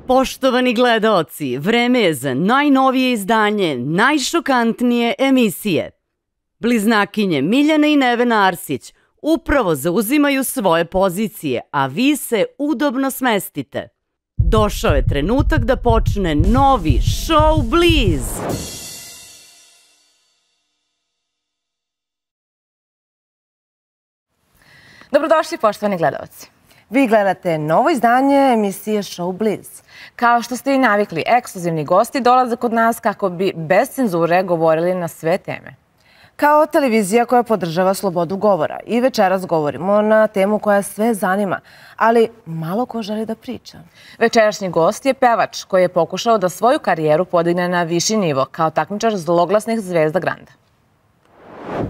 Poštovani gledaoci, vreme je za najnovije izdanje, najšokantnije emisije. Bliznakinje Miljana i Nevena Arsić upravo zauzimaju svoje pozicije, a vi se udobno smestite. Došao je trenutak da počne novi Showbliz! Dobrodošli, poštovani gledaoci. Vi gledate novo izdanje emisije Showbliz. Kao što ste i navikli, ekskluzivni gosti dolaze kod nas kako bi bez cenzure govorili na sve teme. Kao televizija koja podržava slobodu govora i večeras govorimo na temu koja sve zanima, ali malo ko želi da priča. Večerašnji gost je pevač koji je pokušao da svoju karijeru podigne na viši nivo kao takmičar zloglasnih zvezda Granda.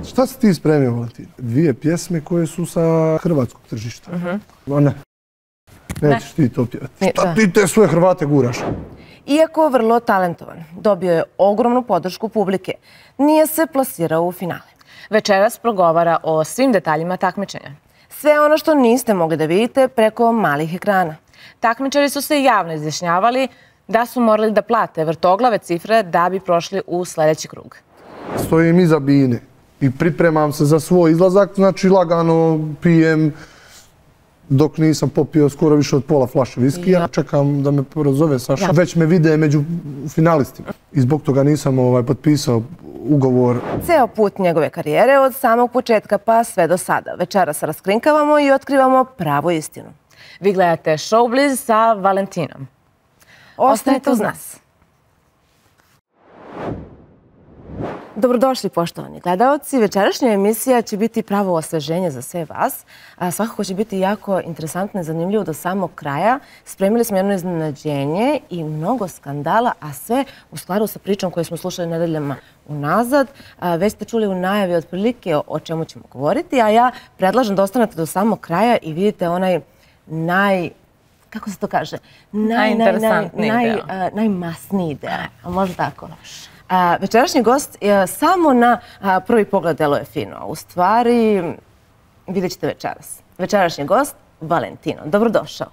Šta si ti spremio, Valentina? 2 pjesme koje su sa hrvatskog tržišta. Ma ne. Nećeš ti to pjevati. Šta ti te svoje Hrvate guraš? Iako vrlo talentovan, dobio je ogromnu podršku publike. Nije se plasirao u finale. Večeras progovara o svim detaljima takmičenja. Sve ono što niste mogli da vidite preko malih ekrana. Takmičari su se javno izjašnjavali da su morali da plate vrtoglave cifre da bi prošli u sljedeći krug. Stojim iza bine i pripremam se za svoj izlazak, znači lagano pijem dok nisam popio skoro više od pola flaše viskija. Čekam da me prozove Saša. Već me vide među finalistima. I zbog toga nisam potpisao ugovor. Ceo put njegove karijere od samog početka pa sve do sada. Večeras raskrinkavamo i otkrivamo pravu istinu. Vi gledate Showbliz sa Valentinom. Ostanite uz nas. Dobrodošli, poštovani gledaoci. Večerašnja emisija će biti pravo osveženje za sve vas. Svakako će biti jako interesantno i zanimljivo do samog kraja. Spremili smo jedno iznenađenje i mnogo skandala, a sve u skladu sa pričom koju smo slušali nedeljama unazad. Već ste čuli u najavi otprilike o čemu ćemo govoriti, a ja predlažem da ostanete do samog kraja i vidite onaj kako se to kaže? Najmasniji deo. A možda tako? Večerašnji gost samo na prvi pogled deluje fino. U stvari, vidjet ćete večeras. Večerašnji gost, Valentino. Dobrodošao.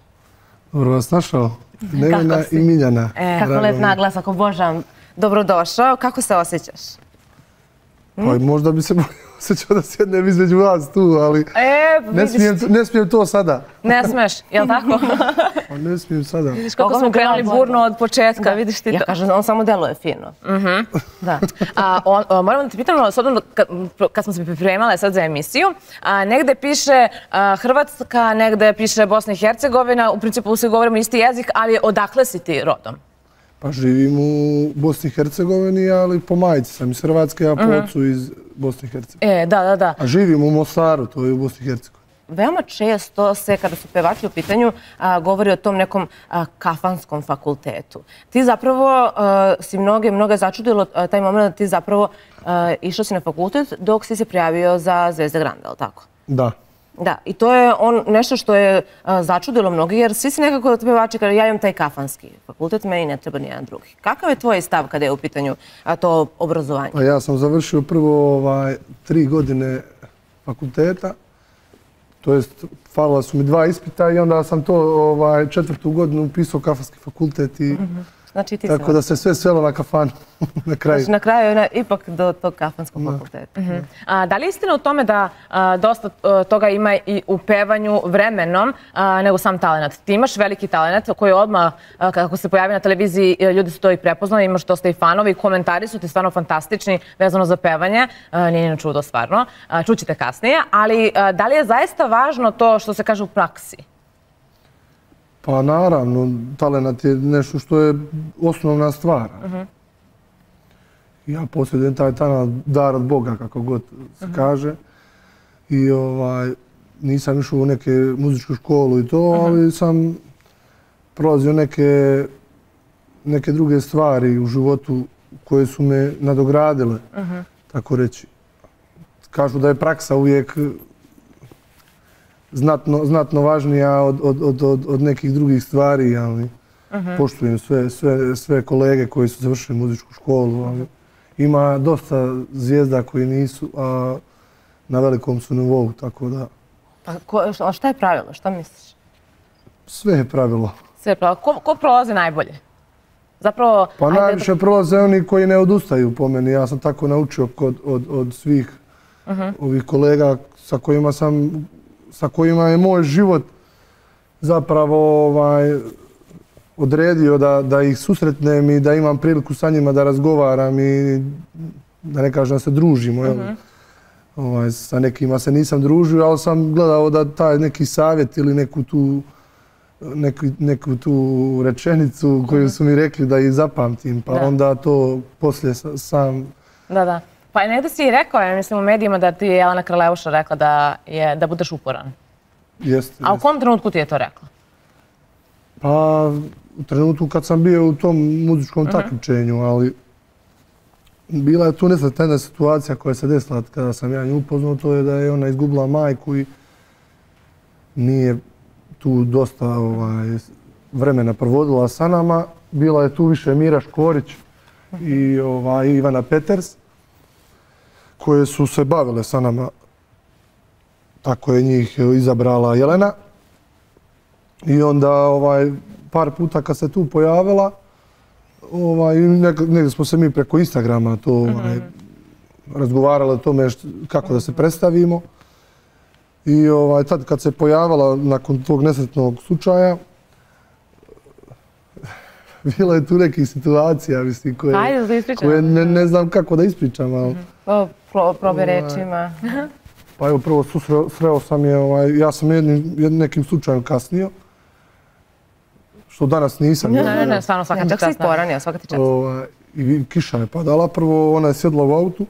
Dobro vas našao. Nevena i Miljana. Kako lep naglasak, obožavam. Dobrodošao. Kako se osjećaš? Pa možda bi se osjećao da sjednem između vas tu, ali ne smijem to sada. Ne smiješ, jel' tako? Ne smijem sada. Vidiš kako smo krenuli burno od početka, vidiš ti to. Ja kažem da on samo deluje fino. Moramo da te pitamo, kad smo se pripremale sad za emisiju, negde piše Hrvatska, negde piše Bosna i Hercegovina, u principu svi govorimo isti jezik, ali odakle si ti rodom? Pa živim u Bosni i Hercegovini, ali po majici sam iz Hrvatske, a po ocu iz Bosne i Hercegovine. Da. A živim u Mostaru, to je u Bosni i Hercegovini. Veoma često se, kada su pevači u pitanju, govori o tom nekom kafanskom fakultetu. Ti zapravo si mnoge začudilo taj moment da ti zapravo išao si na fakultet dok si se prijavio za Zvezde Granda, ali tako? Da. Da, i to je nešto što je začudilo mnogi, jer svi si nekako pevači kada ja imam taj kafanski fakultet, meni ne treba nijedan drugi. Kakav je tvoj stav kada je u pitanju to obrazovanje? Ja sam završio prvo 3 godine fakulteta, to jest falila su mi 2 ispita i onda sam to 4. godinu upisao kafanski fakultet i tako da se sve svelo na kafanu na kraju. Znači na kraju je ipak do tog kafanskog fakulteta. Da li je istina u tome da dosta toga ima i u pevanju vremenom nego sam talent? Ti imaš veliki talent koji odmah, kako se pojavi na televiziji, ljudi su to i prepoznali, imaš dosta i fanovi i komentari su ti stvarno fantastični vezano za pevanje. Nije ni čudo stvarno, čućete kasnije, ali da li je zaista važno to što se kaže u praksi? Pa naravno, talent je nešto što je osnovna stvar. Ja posjedujem taj talent, dar od Boga, kako god se kaže. I nisam išao u neke muzičku školu i to, ali sam prolazio neke druge stvari u životu koje su me nadogradile, tako reći. Kažu da je praksa uvijek znatno važnija od nekih drugih stvari, ali poštujem sve kolege koji su završili muzičku školu. Ima dosta zvijezda koji nisu, a na velikom su nivou, tako da... A šta je pravilo? Šta misliš? Sve je pravilo. Sve prolazi. Ko prolazi najbolje? Zapravo... Pa najviše prolaze oni koji ne odustaju po meni. Ja sam tako naučio od svih ovih kolega sa kojima je moj život zapravo odredio da ih susretnem i da imam priliku sa njima da razgovaram i da ne kažem da se družimo. Sa nekima se nisam družio, ali sam gledao da taj neki savjet ili neku tu rečenicu koju su mi rekli da ih zapamtim, pa onda to poslije sam... Da. Pa negdje si i rekao, ja mislim u medijima da ti je Jelena Kraleuša rekla da budeš uporan. Jeste. A u kom trenutku ti je to rekla? Pa u trenutku kad sam bio u tom muzičkom takmičenju, ali bila je tu nesretna jedna situacija koja se desila kada sam ja nju upoznao, to je da je ona izgubila majku i nije tu dosta vremena provodila sa nama. Bila je tu više Mira Škorić i Ivana Peters, koje su se bavile sa nama. Tako je njih izabrala Jelena. I onda par puta kad se tu pojavila, negdje smo se mi preko Instagrama to razgovarali o tome kako da se predstavimo. I tad kad se pojavila nakon tog nesretnog slučaja, bilo je tu nekih situacija, mislim, koje ne znam kako da ispričam, ali... Probe rečima. Pa evo, prvo sreo sam je, ja sam nekim slučajem kasnio, što danas nisam. Ne, stvarno svaka ti čast. Čak si sporanija, svaka ti čast. I kiša je padala, prvo ona je sjedla u autu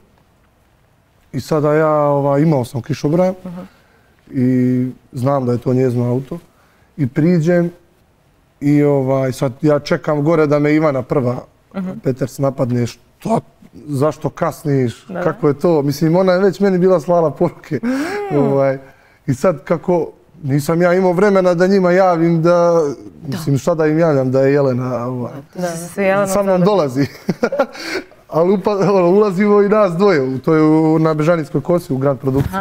i sada ja imao sam kišobran i znam da je to njezino auto i priđem i sad ja čekam gore da me Ivana prva Peters napadne, zašto kasniš, kako je to, mislim ona je već meni bila slala poruke i sad kako nisam ja imao vremena da njima javim da, mislim šta da im javljam, da je Jelena sa mnom dolazi. Ali ulazimo i nas dvoje, to je na Bežanijskoj kosi u Grand produkciji.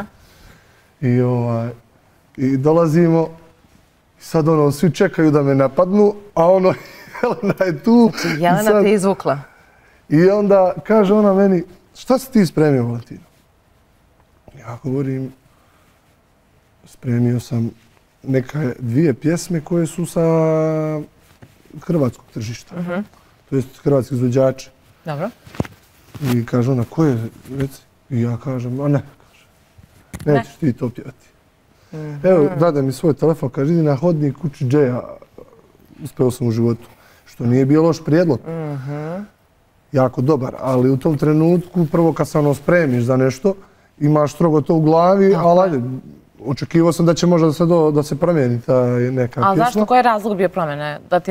I dolazimo, sad svi čekaju da me napadnu, a Jelena je tu. Znači Jelena te izvukla. I onda kaže ona meni, šta si ti spremio, Valentino? Ja govorim, spremio sam dvije pjesme koje su sa hrvatskog tržišta, to jest hrvatski izvođači. Dobro. I kaže ona, koje, reci? I ja kažem, a ne, nećeš ti to pjevati. Evo, dade mi svoj telefon, kaže, idi na hodnik kući Džeja, uspeo sam u životu, što nije bio loš prijedlog. Jako dobar, ali u tom trenutku, prvo kad se spremiš za nešto, imaš strogo to u glavi, ali očekivao sam da će možda da se promijeni ta neka pjesma. Ali zašto, koji je razlog bio promjene? Da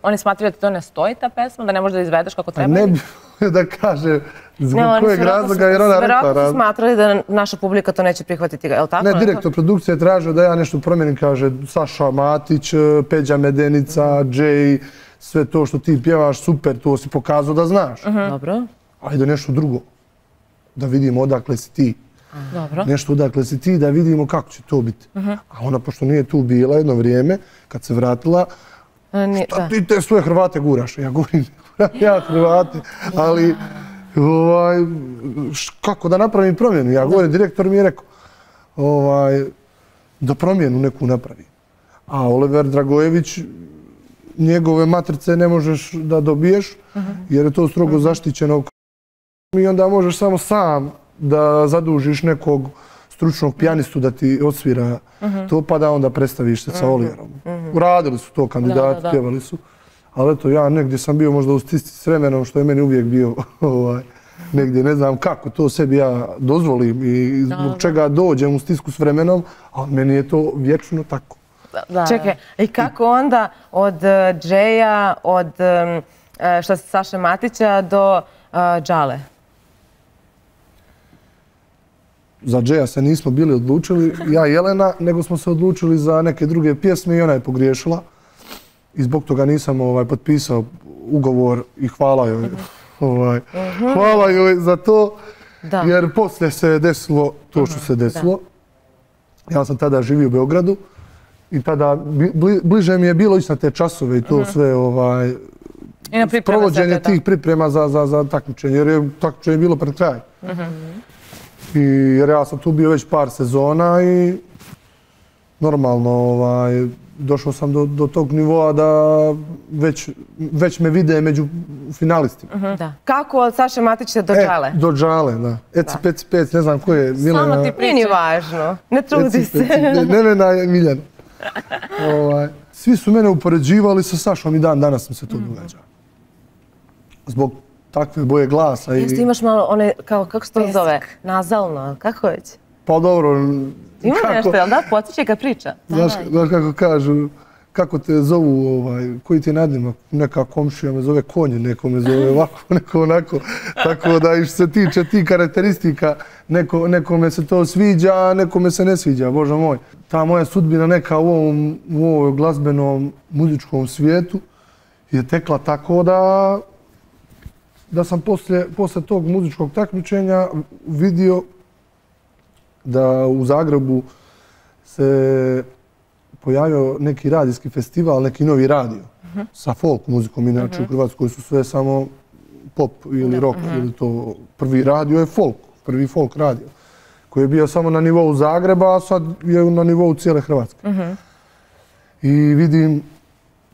oni smatraju da ti to ne stoji ta pesma, da ne možeš da izvedeš kako treba? Ne bih da kaže zbog kojeg razloga, jer ona rekla razlog. Vjerojatno su smatrali da naša publika to neće prihvatiti, je li tako? Ne, direktor produkcije je tražio da ja nešto promijenim, kaže Saša Matić, Peđa Medenica, Džej, sve to što ti pjevaš, super, to si pokazao da znaš. Dobro. Ajde nešto drugo, da vidimo odakle si ti. Dobro. Nešto odakle si ti, da vidimo kako će to biti. A ona, pošto nije tu bila jedno vrijeme, kad se vratila, šta ti te svoje Hrvate guraš? Ja govorim, ja Hrvate, ali kako da napravim promjenu? Ja govorim, direktor mi je rekao da promjenu neku napravi. A Oliver Dragojević, njegove matrice ne možeš da dobiješ, jer je to strogo zaštićeno. I onda možeš samo sam da zadužiš nekog stručnog pijanistu da ti odsvira to, pa da onda predstaviš se sa Oliverom. Uradili su to kandidati, pjevali su. Ali eto, ja negdje sam bio možda u stisci s vremenom, što je meni uvijek bio negdje, ne znam kako to sebi ja dozvolim i zbog čega dođem u stisku s vremenom, ali meni je to vječno tako. Čekaj, i kako onda od Džeja, od šta se Saše Matića do Džale? Za Džeja se nismo bili odlučili, ja i Jelena, nego smo se odlučili za neke druge pjesme i ona je pogriješila. I zbog toga nisam potpisao ugovor i hvala joj. Hvala joj za to, jer poslije se desilo to što se desilo. Ja sam tada živio u Beogradu I tada bliže mi je bilo ići na te časove i to sve provođenje tih priprema za takmičenje, jer je takmičenje bilo pred kraj. Jer ja sam tu bio već par sezona i normalno došao sam do tog nivoa da već me vide među finalistima. Kako od Saše Matića do Džale? Do Džale, da. Eci, peci, peci, ne znam ko je. Samo ti priča. Nije važno, ne trudi se. Nevena je Miljana. Svi su mene upoređivali sa Sašom i dan danas mi se to događa. Zbog takve boje glasa. Jeste imaš malo one, kako se to zove, nazalno, kako već? Pa dobro. Ima nešto, jel da? Podsjećaj kad priča. Znaš kako kažu, kako te zovu, koji ti je nadimak, neka komšija me zove konje, neko me zove ovako, neko onako. Tako da i što se tiče tih karakteristika, nekome se to sviđa, a nekome se ne sviđa, Bože moj. Ta moja sudbina neka u ovom glazbenom, muzičkom svijetu je tekla tako da sam posle tog muzičkog takmičenja vidio da u Zagrebu se pojavio neki radijski festival, neki novi radio sa folk muzikom. Inače u Hrvatskoj su sve samo pop ili rock ili to. Prvi radio je folk, prvi folk radio koji je bio samo na nivou Zagreba, a sad je na nivou cijele Hrvatske. I vidim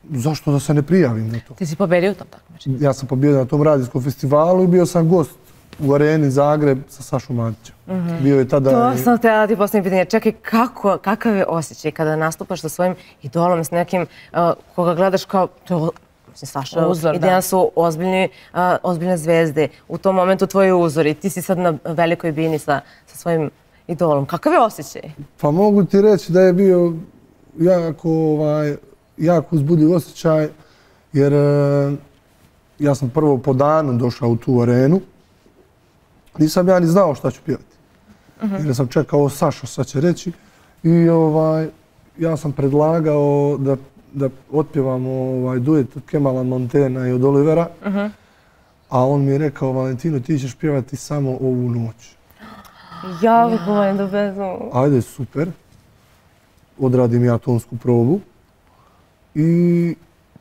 zašto da se ne prijavim na to. Ti si pobedio u tom takmičenju? Ja sam pobedio na tom radijskom festivalu i bio sam gost u areni Zagreb sa Sašom Matićem. Bio je tada... To sam htjela ti postaviti pitanje. Čekaj, kakav je osjećaj kada nastupaš sa svojim idolom, s nekim koga gledaš kao... Saša i Dijana su ozbiljne zvezde. U tom momentu tvoji uzori. Ti si sad na velikoj bini sa svojim idolom. Kakav je osjećaj? Pa mogu ti reći da je bio jako uzbudljiv osjećaj, jer ja sam prvo po danu došao u tu arenu. Nisam ja ni znao šta ću pjevati. Jer sam čekao Saša, sad će reći. I ja sam predlagao da otpjevamo duet od Kemala Montana i od Olivera. A on mi je rekao, Valentino, ti ćeš pjevati samo ovu noć. Ja bih volim da bezum. Ajde, super. Odradim ja tonsku probu. I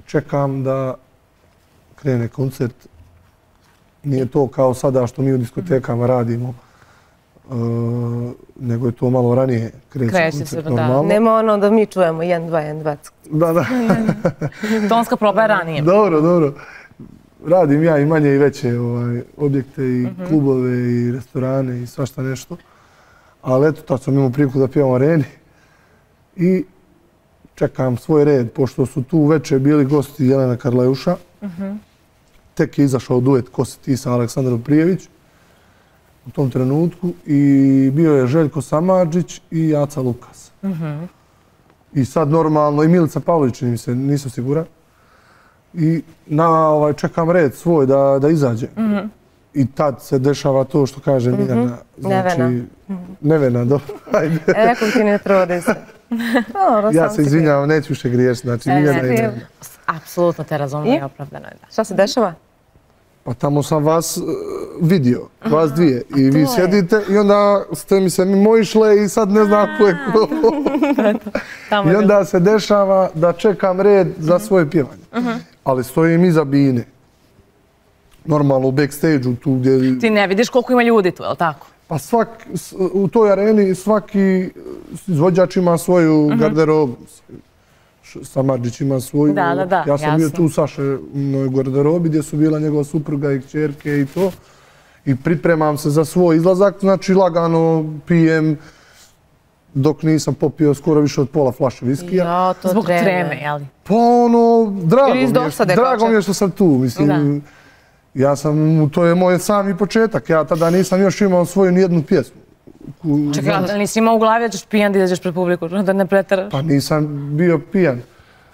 čekam da krene koncert. Nije to kao sada što mi u diskotekama radimo, nego je to malo ranije kreće koncert normalno. Nema ono da mi čujemo 1, 2, 1, 2. Da. Tonska proba je ranije. Dobro. Radim ja i manje i veće objekte i klubove i restorane i svašta nešto. Ali eto, tad sam imao priliku da pjevam u areni i čekam svoj red, pošto su tu veče bili gosti Jelena Karleuša. Tek je izašao duet Ko si ti sa Aleksandrom Prijević u tom trenutku i bio je Željko Samardžić i Aca Lukas. I sad normalno, i Milica Pavlović, nisam siguran. I čekam red svoj da izađe. I tad se dešava to što kaže Miljana. Nevena, dobro. Rekao ti ne trudi se. Ja se izvinjavam, neću više griješiti. Znači, Miljana i Nevena. Apsolutno te razumijem i opravdano je. Šta se dešava? Pa tamo sam vas vidio, vas dvije. I vi sjedite i onda ste mi se mimoišle i sad ne znam ko je ko. I onda se dešava da čekam red za svoje pjevanje. Ali stojim iza bine. Normalno u backstage-u tu gdje... Ti ne vidiš koliko ima ljudi tu, je li tako? Pa u toj areni svaki izvođač ima svoju garderobu. Samardžić ima svoju. Ja sam bio tu u Sašinoj garderobi gdje su bila njegova supruga i kćerke i to. I pripremam se za svoj izlazak, znači lagano pijem dok nisam popio skoro više od pola flaše viskija. Zbog treme, jel? Pa drago mi je što sam tu, mislim. To je moj sami početak, ja tada nisam još imao svoju nijednu pjesmu. Čekaj, ali nisi imao u glavi da ćeš pijan da izađeš pred publiku, da ne preteraš? Pa nisam bio pijan.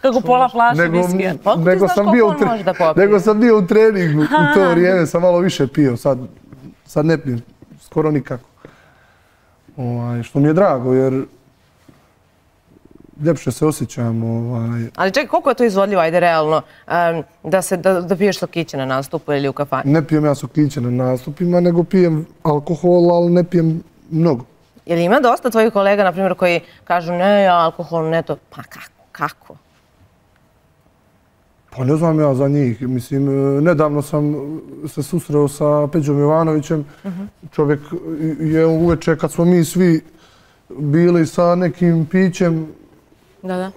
Kako pola flaše viskija? Nego sam bio u treningu, u to vrijeme sam malo više pio, sad ne pijem, skoro nikako. Što mi je drago, jer ljepše se osjećam. Ali čekaj, koliko je to izvodljivo, ajde realno, da piješ sokiće na nastupu ili u kafani? Ne pijem ja sokiće na nastupima, nego pijem alkohol, ali ne pijem mnogo. Jer ima dosta tvojih kolega, na primjer, koji kažu ne, ja alkohol, ne to. Pa kako? Pa ne znam ja za njih. Mislim, nedavno sam se susreo sa Peđom Jovanovićem. Čovjek je uveče kad smo mi svi bili sa nekim pićem. Da.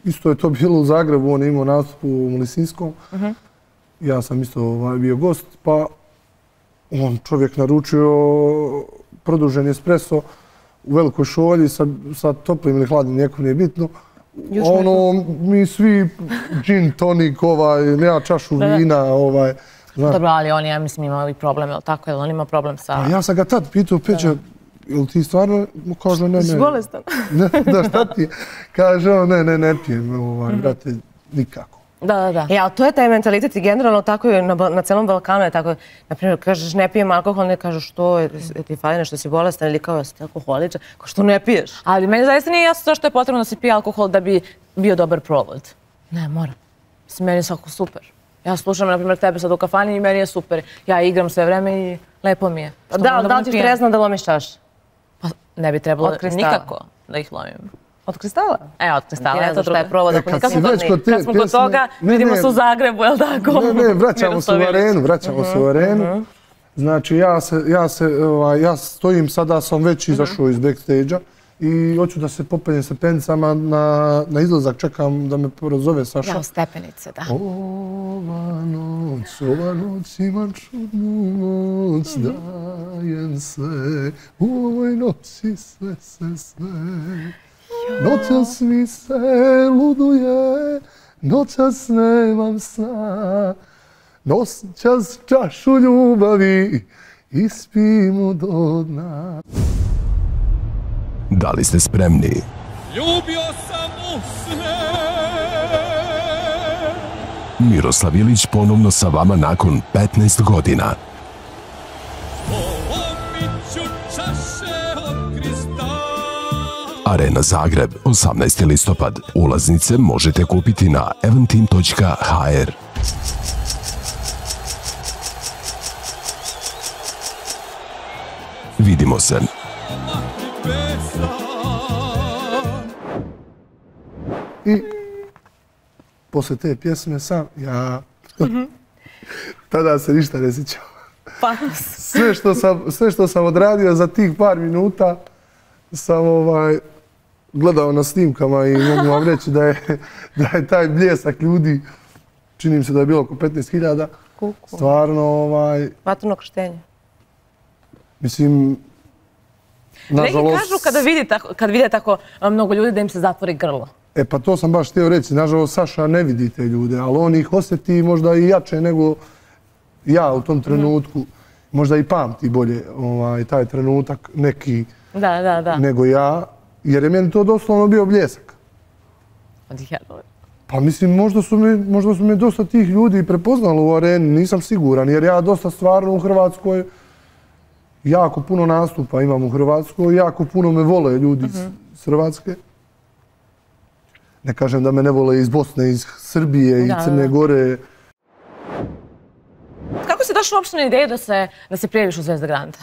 Isto je to bilo u Zagrebu, on je imao nastup u Lisinskom. Ja sam isto bio gost, pa on čovjek naručio produženi espresso u velikoj šolji sa toplim ili hladnim, nijekom nije bitno. Mi svi gin, tonik, nema čašu vina, Dobro, ali on, ja mislim, ima ovih problema, ili tako? Jel on ima problem sa... Ja sam ga tad pitao, Peđa, jel ti stvarno, kaže ne. Si bolestan? Da, šta ti je? Kaže on, ne pijem, brate, nikako. Da. Ali to je taj mentalitet i generalno tako je na celom Balkanu je tako. Naprimjer, kažeš ne pijem alkohol, ne kažeš što ti fali nešto, si bolestan ili kao si alkoholičan, kao što ne piješ. Ali meni zaista nije jasno zašto je potrebno da se pije alkohol da bi bio dobar provod. Ne, mora. Mislim, meni je svako super. Ja slušam, na primjer, tebe sad u kafani i meni je super. Ja igram sve vreme i lepo mi je. Da li ćeš trezno da lomiš čaše? Pa ne bi trebalo nikako da ih lomim. Od kristala? Od kristala. Ne znaš šta je provod, ako Kad smo kod toga, vidimo se u Zagrebu, je li tako? Ne, vraćamo se u arenu. Znači, ja stojim, sada sam već izašao iz backstage-a i hoću da se popenjem stepenicama na izlazak, čekam da me prozove Saša. Ja, stepenice, da. Ova noć ima čudnu noć, dajem sve, u ovoj noći sve. Noćas mi se luduje, noćas nemam sna, noćas čašu ljubavi ispimo do dna. Da li ste spremni? Ljubio sam u sne. Miroslav Ilić ponovno sa vama nakon 15 godina. Polomiću čaše od kristala. Arena Zagreb, 18. listopad. Ulaznice možete kupiti na eventim.hr. Vidimo se. I poslije te pjesme sam ja... Tada se ništa ne sjećam. Sve što sam odradio za tih par minuta sam gledao na snimkama i mogu vam reći da je taj bljesak ljudi, čini mi se da je bilo oko 15.000, stvarno Vatreno krštenje. Mislim, nažalost... Neki kažu kad vide tako mnogo ljudi da im se zatvori grlo. E pa to sam baš htio reći. Nažalost, Saša ne vidi te ljude, ali on ih osjeti možda i jače nego ja u tom trenutku. Možda i pamti bolje taj trenutak neki nego ja. Jer je meni to doslovno bio bljesak. Pa mislim, možda su me dosta tih ljudi prepoznali u areni, nisam siguran. Jer ja dosta stvarno u Hrvatskoj jako puno nastupa imam u Hrvatskoj, jako puno me vole ljudi iz Hrvatske. Ne kažem da me ne vole iz Bosne, iz Srbije i Crne Gore. Kako si došla uopšte na ideju da se prijaviš u Zvezda Granda?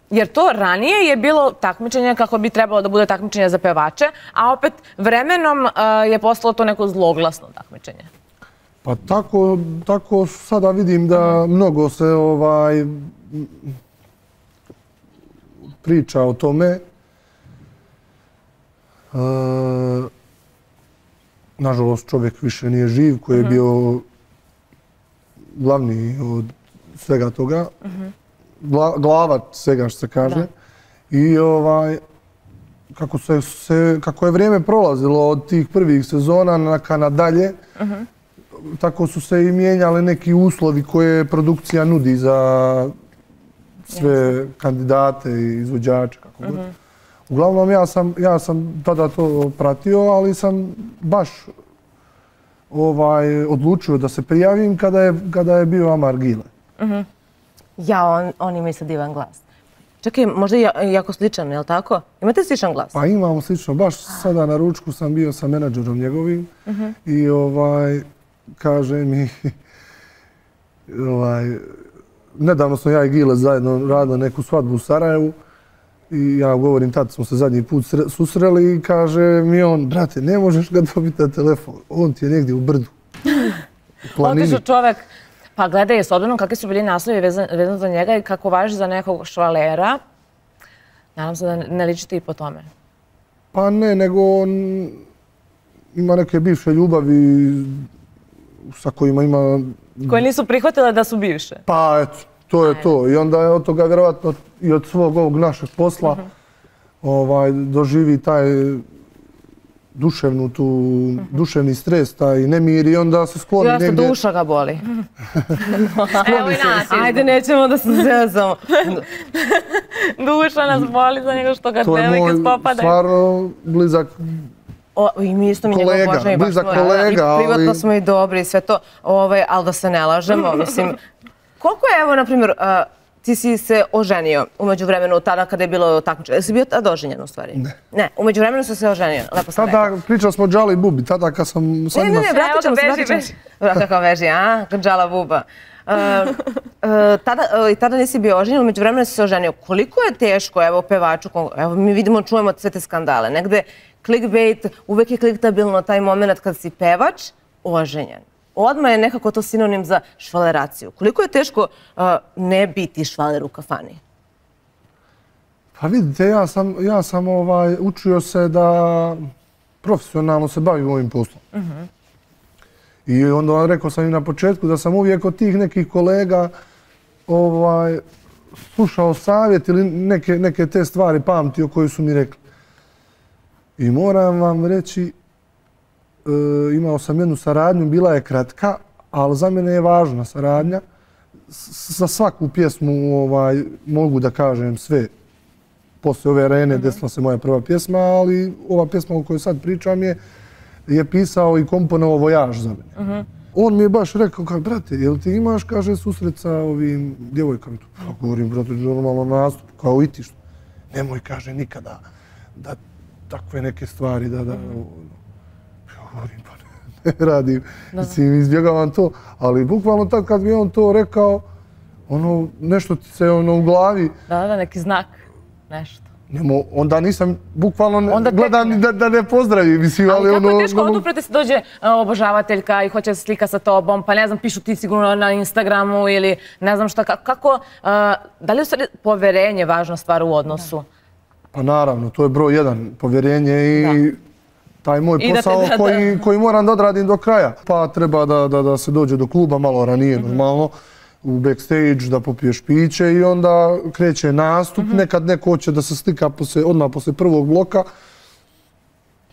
Jer to ranije je bilo takmičenje kako bi trebalo da bude takmičenje za pevače, a opet vremenom je postalo to neko zloglasno takmičenje. Pa tako sada vidim da mnogo se priča o tome. Nažalost, čovjek više nije živ koji je bio glavni od svega toga. Glava svega što se kaže. I kako je vrijeme prolazilo od tih prvih sezona nadalje, tako su se i mijenjali neki uslovi koje produkcija nudi za sve kandidate i izvođače. Uglavnom, ja sam tada to pratio, ali sam baš odlučio da se prijavim kada je bio Amar Gile. Ja, on ima i sad divan glas. Čekaj, možda je jako sličan, je li tako? Imate sličan glas? Pa imamo slično. Baš sada na ručku sam bio sa menadžerom njegovim i kaže mi, nedavno smo ja i Gile zajedno radili neku svadbu u Sarajevu I ja govorim, tada smo se zadnji put susreli i kaže mi on, brate, ne možeš ga dobiti na telefon, on ti je negdje u brdu, u planini. Otišao čovek, pa gledaj, s obzirom kakvi su bili naslovi vezani za njega i kako važi za nekog švalera, nadam se da ne ličite i po tome. Pa ne, nego on ima neke bivše ljubavi sa kojima ima... Koje nisu prihvatile da su bivše. Pa eto, to je to. I onda je od toga vjerovatno i od svog ovog našeg posla doživi taj duševni stres, taj nemir i onda se skloni negdje... Jeste, duša ga boli. Evo i nas. Ajde, nećemo da se zezamo. Duša nas boli za njega što ga devojke spopadaju. To je moj stvarno blizak I mi isto mi njega obožavamo. Blizak kolega, ali... Privatno smo i dobri i sve to, ali da se ne lažemo, mislim. Koliko je, evo, na primjer, ti si se oženio umeđu vremenu tada kada je bilo takmičenje. Jesi bio tada oženjen u stvari? Ne. Ne, umeđu vremenu su se oženio, lepo sam rekao. Tada pričali smo o Džali i Bubi, tada kad sam... Ne, vratit ćemo se. Kako veži, a? Džala Buba. Tada nisi bio oženjen, umeđu vremenu si se oženio. Koliko je teško, evo, pevaču, evo, mi vidimo, čujemo sve te skandale. Negde clickbait, uvek je kliktabilno taj moment kad si pevač, oženjen. Odmah je nekako to sinonim za švaleraciju. Koliko je teško ne biti švaler u kafani? Pa vidite, ja sam učio se da profesionalno se bavim ovim poslom. I onda rekao sam i na početku da sam uvijek od tih nekih kolega slušao savjet ili neke te stvari pamtio koje su mi rekli. I moram vam reći, imao sam jednu saradnju, bila je kratka, ali za mene je važna saradnja. Za svaku pjesmu mogu da kažem sve. Poslije ove Arene desila se moja prva pjesma, ali ova pjesma o kojoj sad pričam je pisao i komponovao Vojaž za mene. On mi je baš rekao, kao, brate, jel ti imaš, kaže, susret sa ovim djevojkama? Pa govorim, brate, normalno nastup, kao i ti što. Nemoj, kaže, nikada da takve neke stvari da... Govorim, pa ne radim, mislim, izbjegavam to, ali bukvalno tad kad mi on to rekao, nešto ti se u glavi... Da, neki znak, nešto. Onda nisam, bukvalno gledam da ne pozdravim, mislim, ali kako je teško, onda upravo se dođe obožavateljka i hoće da se slika sa tobom, pa ne znam, pišu ti sigurno na Instagramu ili ne znam šta, kako, da li je poverenje važna stvar u odnosu? Pa naravno, to je broj jedan, povjerenje i taj moj posao koji moram da odradim do kraja. Pa treba da se dođe do kluba malo ranije, normalno, u backstage, da popiješ piće i onda kreće nastup. Nekad neko hoće da se slika odmah posle prvog bloka.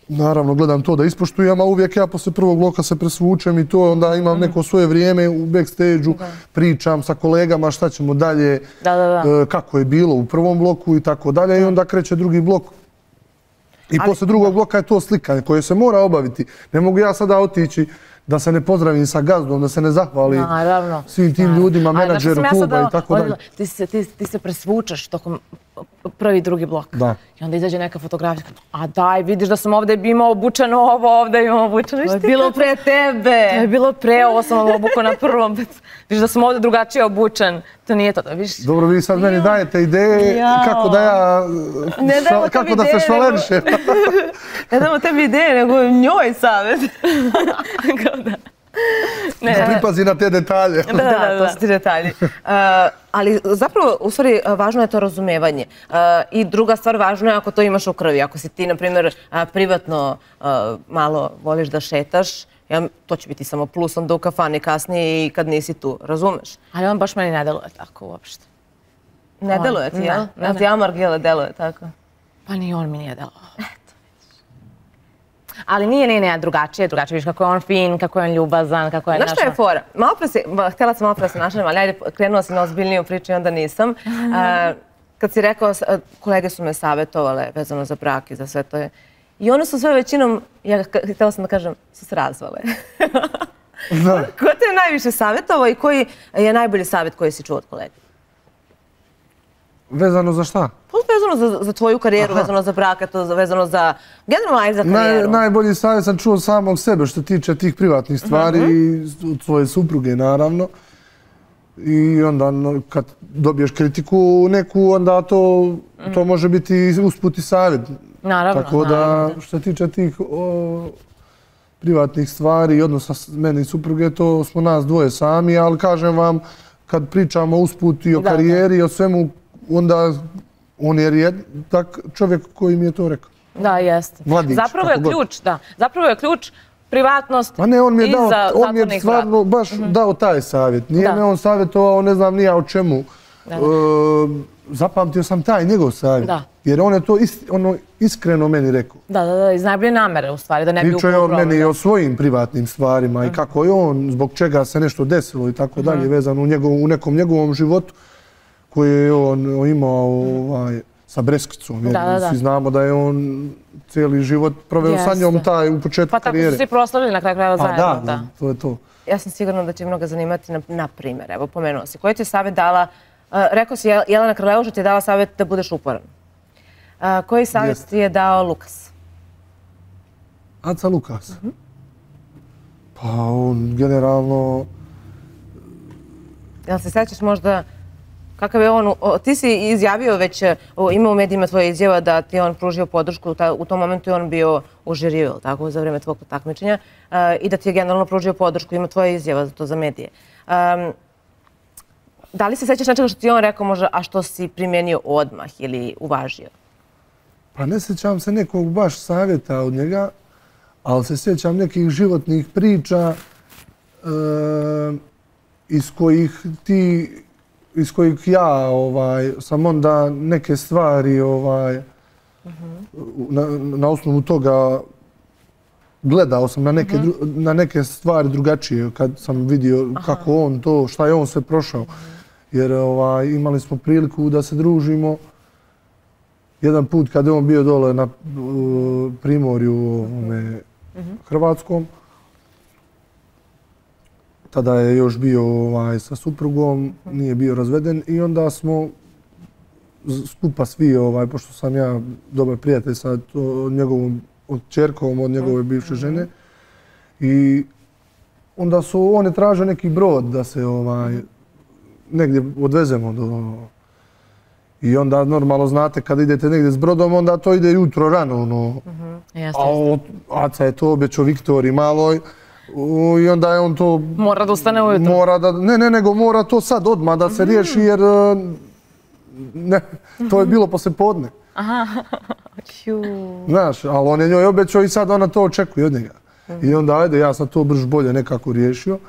Naravno, gledam to da ispoštujem, a uvijek ja posle prvog bloka se presvučem i to onda imam neko svoje vrijeme u backstage-u, pričam sa kolegama šta ćemo dalje, kako je bilo u prvom bloku i tako dalje i onda kreće drugi blok. I posle drugog bloka je to slikanje koje se mora obaviti. Ne mogu ja sada otići da se ne pozdravim sa gazdom, da se ne zahvalim svim tim ljudima, menadžeru kluba i tako dalje. Ti se presvučaš tokom prvi i drugi blok. I onda izađe neka fotografija. A daj, vidiš da sam ovdje imao obučeno ovo, ovdje imao obučeno. To je bilo pre tebe. To je bilo pre, ovo sam obuko na prvom. Vidiš da sam ovdje drugačije obučen. To nije to. Dobro, vi sad meni dajete ideje kako da ja... Kako da se švalerišem. Ne damo tebi ideje, nego njoj savjet. Da pripazi na te detalje. Da, to su ti detalji. Ali zapravo, u stvari, važno je to razumevanje. I druga stvar, važno je ako to imaš u krvi. Ako si ti, na primjer, privatno malo voliš da šetaš, to će biti samo plus onda u kafani kasnije i kad nisi tu, razumeš? Ali on baš meni ne deluje tako uopšte. Ne deluje ti, jel? Ja ti Amargele deluje tako. Pa ni on mi nije delovao. Ali nije drugačije, vidiš kako je on fin, kako je on ljubazan, kako je znaš što je fora? Htjela sam malo pre se našalim, ali ajde, krenula si na ozbiljniju priču i onda nisam. Kad si rekao, kolege su me savjetovale vezano za brak i za sve to je. I one su sve većinom, htjela sam da kažem, su se razvale. Ko te je najviše savjetovao i koji je najbolji savjet koji si čuo od kolega? Vezano za šta? Vezano za tvoju karijeru, vezano za brak, vezano za generalno za karijeru. Najbolji savjet sam čuo samog sebe što tiče tih privatnih stvari i od svoje supruge, naravno. I onda kad dobiješ kritiku neku, onda to može biti usput i savjet. Naravno. Tako da, što se tiče tih privatnih stvari i odnosa mene i supruge, to smo nas dvoje sami, ali kažem vam, kad pričamo usput i o karijeri i o svemu, onda on je tak čovjek koji mi je to rekao. Da, jeste. Mladić, zapravo je ključ, da. Zapravo je ključ privatnost a ne, on mi je dao, iza zatvornih vrata. on mi je stvarno baš dao taj savjet. Nije me on savjetovao, ne znam ni ja o čemu. Zapamtio sam taj njegov savjet. Jer on je to iskreno meni rekao. Da, iz najbolje namere u stvari, da ne bi Pričao je on meni o svojim privatnim stvarima i kako je on, zbog čega se nešto desilo i tako dalje, vezano u nekom njegovom životu koji je on imao sa Breskicom. Svi znamo da je on cijeli život proveo sa njom u početku karijere. Pa tako su svi proslavili na kraju krajeva zajedno. Da, to je to. Ja sam sigurna da će mnoga zanimati na primjer. Evo, pomenuo si. Koji ti je savjet dala, rekao si Jelena Krleuša ti je dala savjet da budeš uporan. Koji savjet ti je dao Lukas? Aca Lukas? Pa on generalno... Jel se sećaš možda kakav je on, ti si izjavio već, ima u medijima tvoje izjava da ti je on pružio podršku, u tom momentu je on bio u žiriju, tako, za vrijeme tvog takmičenja i da ti je generalno pružio podršku, ima tvoja izjava za to za medije. Da li se sećaš nečega što ti je on rekao možda, a što si primjenio odmah ili uvažio? Pa ne sjećam se nekog baš savjeta od njega, ali se sjećam nekih životnih priča iz kojih ja sam onda neke stvari na osnovu toga gledao sam na neke stvari drugačije kad sam vidio kako on to, šta je on sve prošao. Jer imali smo priliku da se družimo. Jedan put kad je on bio dole na Primorju Hrvatskom, tada je još bio sa suprugom, nije bio razveden i onda smo skupa svi, pošto sam ja dobar prijatelj sa njegovom ćerkom od njegove bivše žene, i onda su oni traže neki brod da se negdje odvezemo do... I onda normalno znate kad idete negdje s brodom, onda to ide jutro rano. A Aca je to obećao Viktoriji maloj. I onda je on to... Mora da ustane ujutro. Nego mora to sad odmah da se riješi jer to je bilo posle podne. Znaš, ali on je njoj obećao i sad ona to očekuje od njega. I onda ajde, ja sam to brž bolje nekako riješio.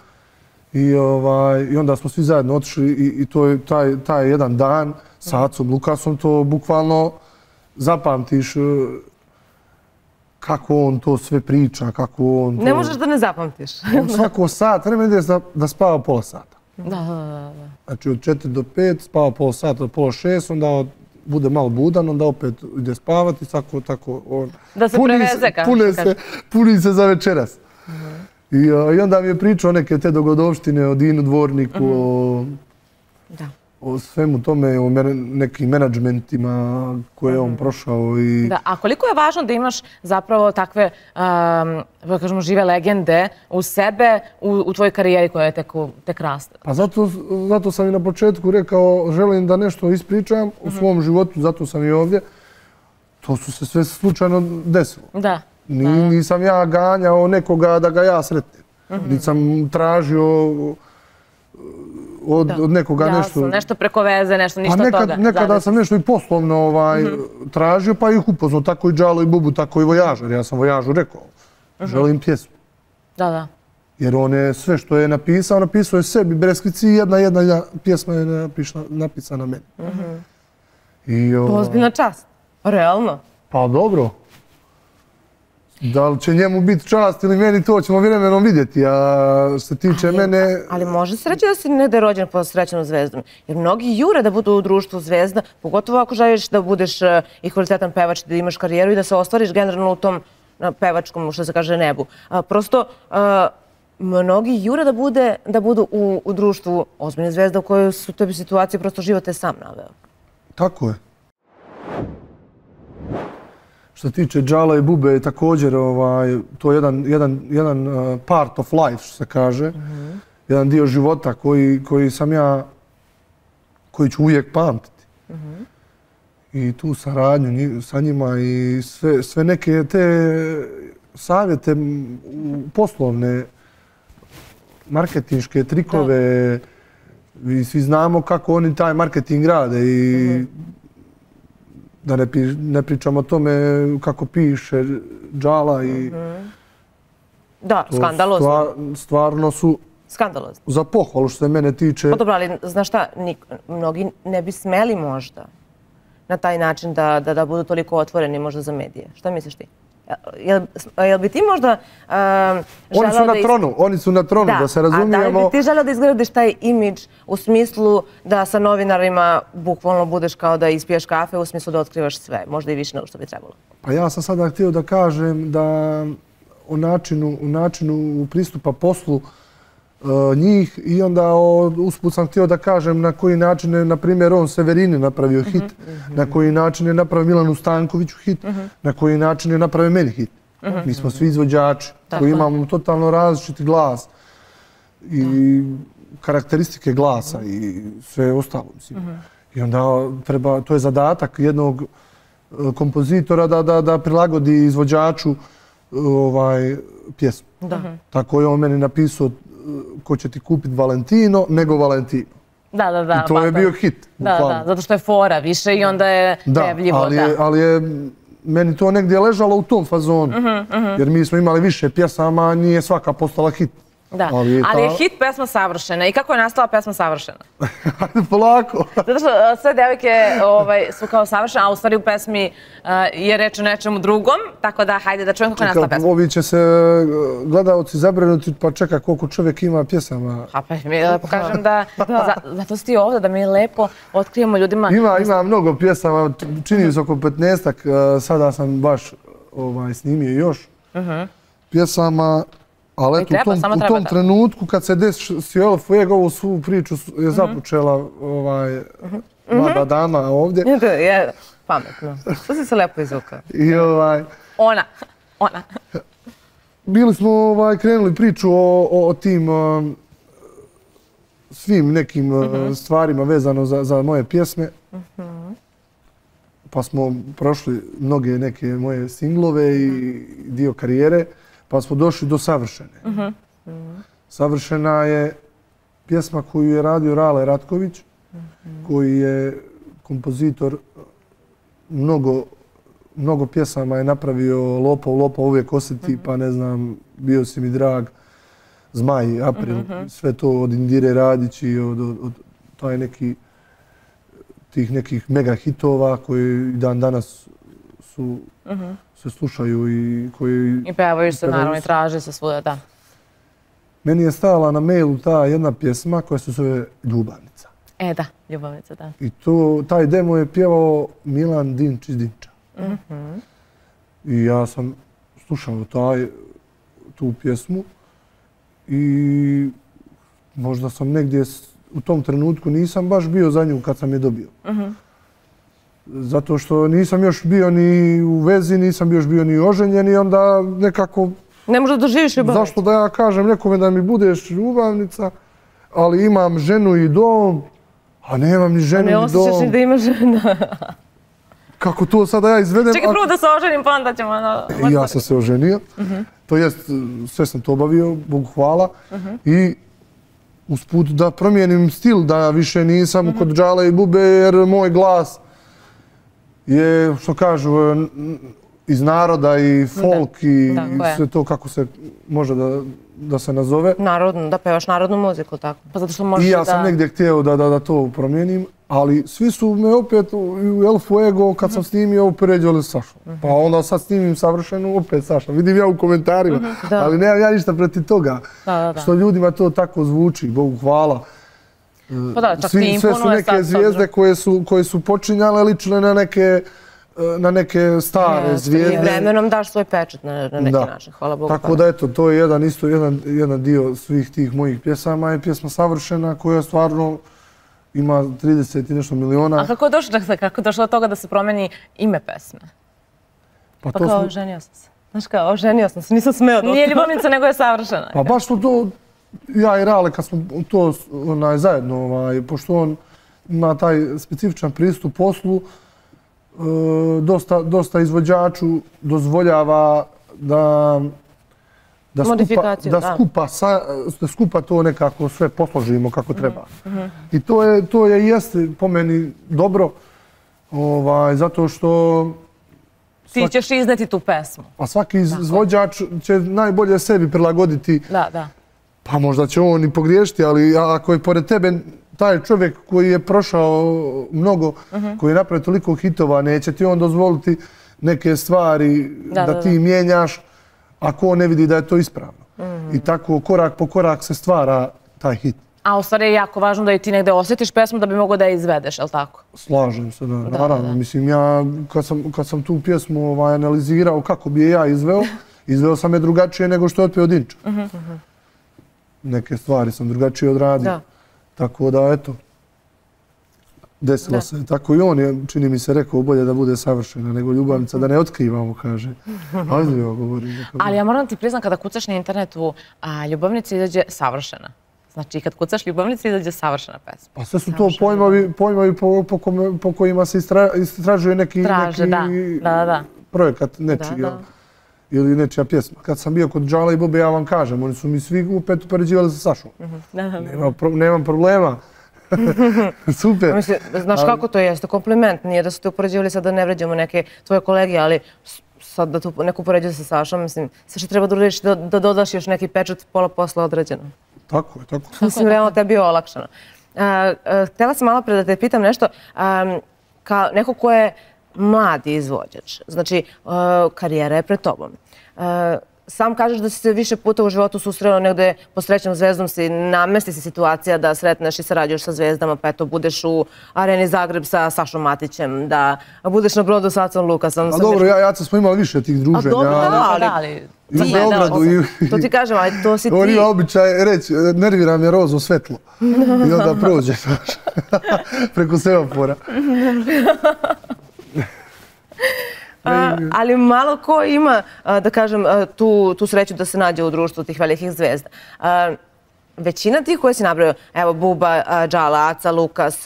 I onda smo svi zajedno otišli i to je taj jedan dan sa Acom Lukasom, to bukvalno zapamtiš kako on to sve priča, kako on to... Ne možeš da ne zapamtiš. Svako sat vremena ide da spava pola sata. Da. Znači od 4 do 5 spava pola sata do pola 6, onda bude malo budan, onda opet ide spavati, tako... Da se preveze, kako puni se za večeras. I onda mi je pričao neke te dogodovštine o Dinu Dvorniku, o svemu tome, o nekim menadžmentima koje je on prošao. Da, a koliko je važno da imaš zapravo takve, da kažemo, žive legende u sebe, u tvojoj karijeri koja je tek raste? Pa zato sam i na početku rekao, želim da nešto ispričam u svom životu, zato sam i ovdje. To su se sve slučajno desilo. Da. Nisam ja ganjao nekoga da ga ja sretnem. Nisam tražio od nekoga nešto... Nešto preko veze, ništa od toga. Nekada sam nešto i poslovno tražio, pa ih upoznao. Tako i Džalo i Bubu, tako i Vojažar. Ja sam Vojažu rekao, želim pjesmu. Da. Jer on je sve što je napisao je sebi. Breskici i jedna pjesma je napisana meni. Ozbiljna čast. Realno. Pa dobro. Da li će njemu biti čast ili meni, to ćemo vremenom vidjeti, a što se tiče mene... Ali može se reći da si negdje rođen pod srećenom zvezdom, jer mnogi jure da budu u društvu zvezda, pogotovo ako želiš da budeš i kvalitetan pevač, da imaš karijeru i da se ostvariš generalno u tom pevačkom, što se kaže, nebu. Prosto, mnogi jure da budu u društvu ozbiljne zvezda u kojoj su tebi situacije, prosto život je sam naveo. Tako je. Što se tiče Džala i Bube, također to je jedan part of life, što se kaže. jedan dio života koji sam ja, koji ću uvijek pamtiti. I tu saradnju sa njima i sve neke te savjete poslovne, marketinške trikove. I svi znamo kako oni taj marketing rade i da ne pričamo o tome kako piše Džala i... Da, skandalozno. Stvarno su Skandalozno. za pohvalu što se mene tiče. Pa dobro, ali znaš šta, mnogi ne bi smeli možda na taj način da budu toliko otvoreni možda za medije. Šta misliš ti? Jel bi ti možda Oni su na tronu, da se razumijemo. A da li bi ti želeo da izgradiš taj imidž u smislu da sa novinarima bukvalno budeš kao da ispiješ kafe, u smislu da otkrivaš sve, možda i više nego što bi trebalo? Pa ja sam sada htio da kažem da o načinu pristupa poslu njih i onda usput sam htio da kažem na koji način je, na primjer, on Severini napravio hit, na koji način je napravio Milanu Stankoviću hit, na koji način je napravio meni hit. Mi smo svi izvođači koji imamo totalno različiti glas i karakteristike glasa i sve ostalo. I onda treba, to je zadatak jednog kompozitora da prilagodi izvođaču pjesmu. Tako je on meni napisao ko će ti kupiti Valentino nego Valentino. Da. I to je bio hit. Da, zato što je fora više i onda je pevljivo. Ali je meni to negdje ležalo u tom fazonu. Jer mi smo imali više pjesama, a nije svaka postala hit. Da, ali je hit pesma Savršena. I kako je nastala pesma Savršena? Ajde, polako. Zato što sve devojke su kao savršene, a u stvari u pesmi je reč o nečemu drugom. Tako da, hajde da čujem kako je nastala pesma. Ovi će se gledalci zabrinuti, pa čeka koliko čovjek ima pjesama. A pa mi da pokažem da, zato si ti ovdje, da mi lepo otkrijemo ljudima. Ima mnogo pjesama, čini se oko 15-ak, sada sam baš snimio još pjesama. Ali eto, u tom trenutku kad se desio El Fuego, ovu svu priču je započela mlada dama ovdje. Je pametno. To si se lepo izvukao. Ona. Bili smo krenuli priču o tim svim nekim stvarima vezano za moje pjesme. Pa smo prošli mnoge neke moje singlove i dio karijere. Pa smo došli do Savršene. Savršena je pjesma koju je radio Rale Ratković, koji je kompozitor, mnogo pjesama je napravio, Lopov uvijek osjeti, pa ne znam, Bio si mi drag, Zmaj, April, sve to od Indire Radić i od tih nekih mega hitova koji dan danas se slušaju i koji... I pevaju se, naravno, i traže se svuda, da. Meni je stala na mailu ta jedna pjesma koja se zove Ljubavnica. Da, Ljubavnica, da. I taj demo je pjevao Milan Dinč iz Dinča. I ja sam slušao tu pjesmu i možda sam negdje u tom trenutku nisam baš bio za nju kad sam je dobio. Zato što nisam još bio ni u vezi, nisam još bio ni oženjen i onda nekako... Ne možda doživiš ljubavnicu. Zašto da ja kažem nekome da mi budeš ljubavnica, ali imam ženu i dom, a nemam ni ženu ni dom. Ne osjećaš ni da imaš ženu. Kako to sada ja izvedem? Čekaj prvo da se oženim, pa onda ćemo... Ja sam se oženio, to jest sve sam to obavio, Bogu hvala. I usput da promijenim stil, da više nisam kod Džale i Bube jer moj glas je, što kažu, iz naroda i folk i sve to kako se može da se nazove. Narodno, da pevaš narodnu muziku, tako. Pa zato što možeš I ja sam negdje htio da to promijenim, ali svi su me opet u El Fuego kad sam snimio upoređivali Sašu. Pa onda sad snimim Savršenu, opet Saša. Vidim ja u komentarima, ali nemam ja ništa protiv toga. Što ljudima to tako zvuči, Bogu hvala. Pa da, čak ti imponuje sad. Sve su neke zvijezde koje su počinjale, ličile na neke stare zvijezde. I vremenom daš svoj pečat na neki način, hvala Bogu. Tako da eto, to je jedan dio svih tih mojih pjesama je pjesma Savršena koja stvarno ima 30 i nešto miliona. A kako je došlo do toga da se promeni ime pesme? Pa kao oženio sam se. Znaš kao, oženio sam se, nisam smeo. Nije Ljubavnica, nego je Savršena. Pa baš to ja i Rale kad smo to zajedno, pošto on ima taj specifičan pristup poslu, dosta izvođaču dozvoljava da skupa to nekako sve posložimo kako treba. I to je jeste po meni dobro, zato što ti ćeš izneti tu pesmu. A svaki izvođač će najbolje sebi prilagoditi. Da. Pa možda će on i pogriješiti, ali ako je pored tebe taj čovjek koji je prošao mnogo, koji je napravio toliko hitova, neće ti on dozvoliti neke stvari da ti mijenjaš ako on ne vidi da je to ispravno. I tako korak po korak se stvara taj hit. A u stvari je jako važno da i ti negde osjetiš pesmu da bi mogao da je izvedeš, je li tako? Slažem se, naravno. Mislim, ja kad sam tu pjesmu analizirao kako bi je ja izveo sam je drugačije nego što je otpeo Dinča. Neke stvari sam drugačije odradio. Tako da, eto, desilo se. Tako i on je, čini mi se, rekao bolje da bude savršena nego ljubavnica, da ne otkrivamo, kaže. Ozbiljno govorim. Ali ja moram ti priznam, kada kucaš na internetu, ljubavnica izađe savršena. Znači, kad kucaš ljubavnica, izađe savršena pesma. Pa sve su to pojmovi po kojima se istražuje neki projekat nečiji. Ili nečija pjesma. Kad sam bio kod Džala i Bobe, ja vam kažem, oni su mi svi opet upoređivali sa Sašom. Nemam problema. Super. Znaš kako to jeste? Kompliment. Nije da su te upoređivali sad da ne vređamo neke tvoje kolege, ali sad da tu neko upoređuje sa Sašom, mislim, sve što treba da uradiš da dodaš još neki pečat, pola posla određeno. Tako je. Mislim, realno tebi je olakšano. Htjela sam malo pre da te pitam nešto, kao neko ko je mladi izvođač, znači karijera je pred tobom. Sam kažeš da si se više puta u životu susreo negde po Srećnom zvezdom, namesti si situacija da sretneš i sarađuješ sa zvezdama, pa eto budeš u Areni Zagreb sa Sašom Matićem, da budeš na brodu sa Acom Lukasom. A dobro, ja smo imali više tih druženja. A dobro, ali i u Beogradu. To ti kažem, ali to si ti. On ima običaj reći, nervira me rozo svetlo. I onda prođe preko semafora. Ali malo ko ima, da kažem, tu sreću da se nađe u društvu tih velikih zvezda. Većina tih koje si nabrao, evo Buba, Džala, Aca, Lukas,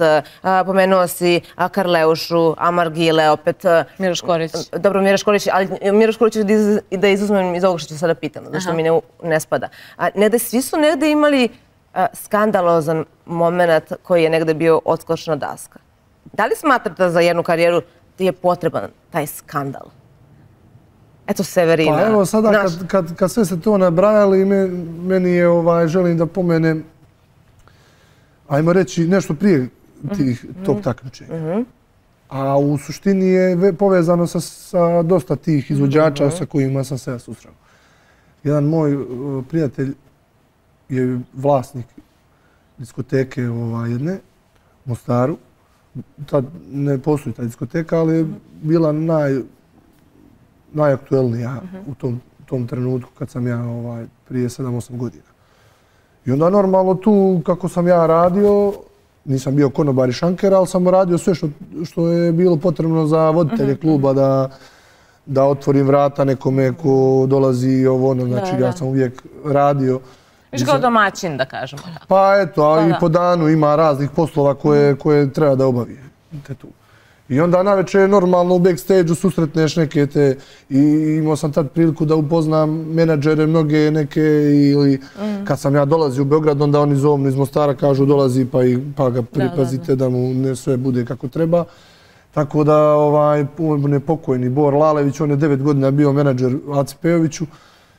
pomenuo si Karleušu, Amargile, opet... Miroš Korić. Dobro, Miroš Korić, ali Miroš Korić da izuzmem iz ovoga što ću sada pitam, zašto mi ne spada. Svi su negde imali skandalozan moment koji je negde bio odskočna daska. Da li smatrate za jednu karijeru je potreban taj skandal? Eto Severina. Pa evo sada kad sve se to nabrajali, meni je, želim da pomenem, ajmo reći, nešto prije tog takmičenja. A u suštini je povezano sa dosta tih izvođača sa kojima sam se susreo. Jedan moj prijatelj je vlasnik diskoteke jedne u Mostaru. Tad ne postoji ta diskoteka, ali je bila najaktuelnija u tom trenutku kad sam ja prije 7-8 godina. I onda normalno tu kako sam ja radio, nisam bio konobar i šanker, ali sam radio sve što je bilo potrebno za voditelje kluba da otvorim vrata nekome ko dolazi i znači ja sam uvijek radio. Viš kao domaćin, da kažemo. Pa eto, a i po danu ima raznih poslova koje treba da obavi. I onda naveče normalno u backstage-u susretneš neke te i imao sam tad priliku da upoznam menadžere mnoge neke ili kad sam ja dolazio u Beograd onda oni zovnu iz Mostara kažu dolazi pa ga pripazite da mu sve bude kako treba. Tako da nepokojni Bor Lalević, on je 9 godina bio menadžer Aci Pejoviću.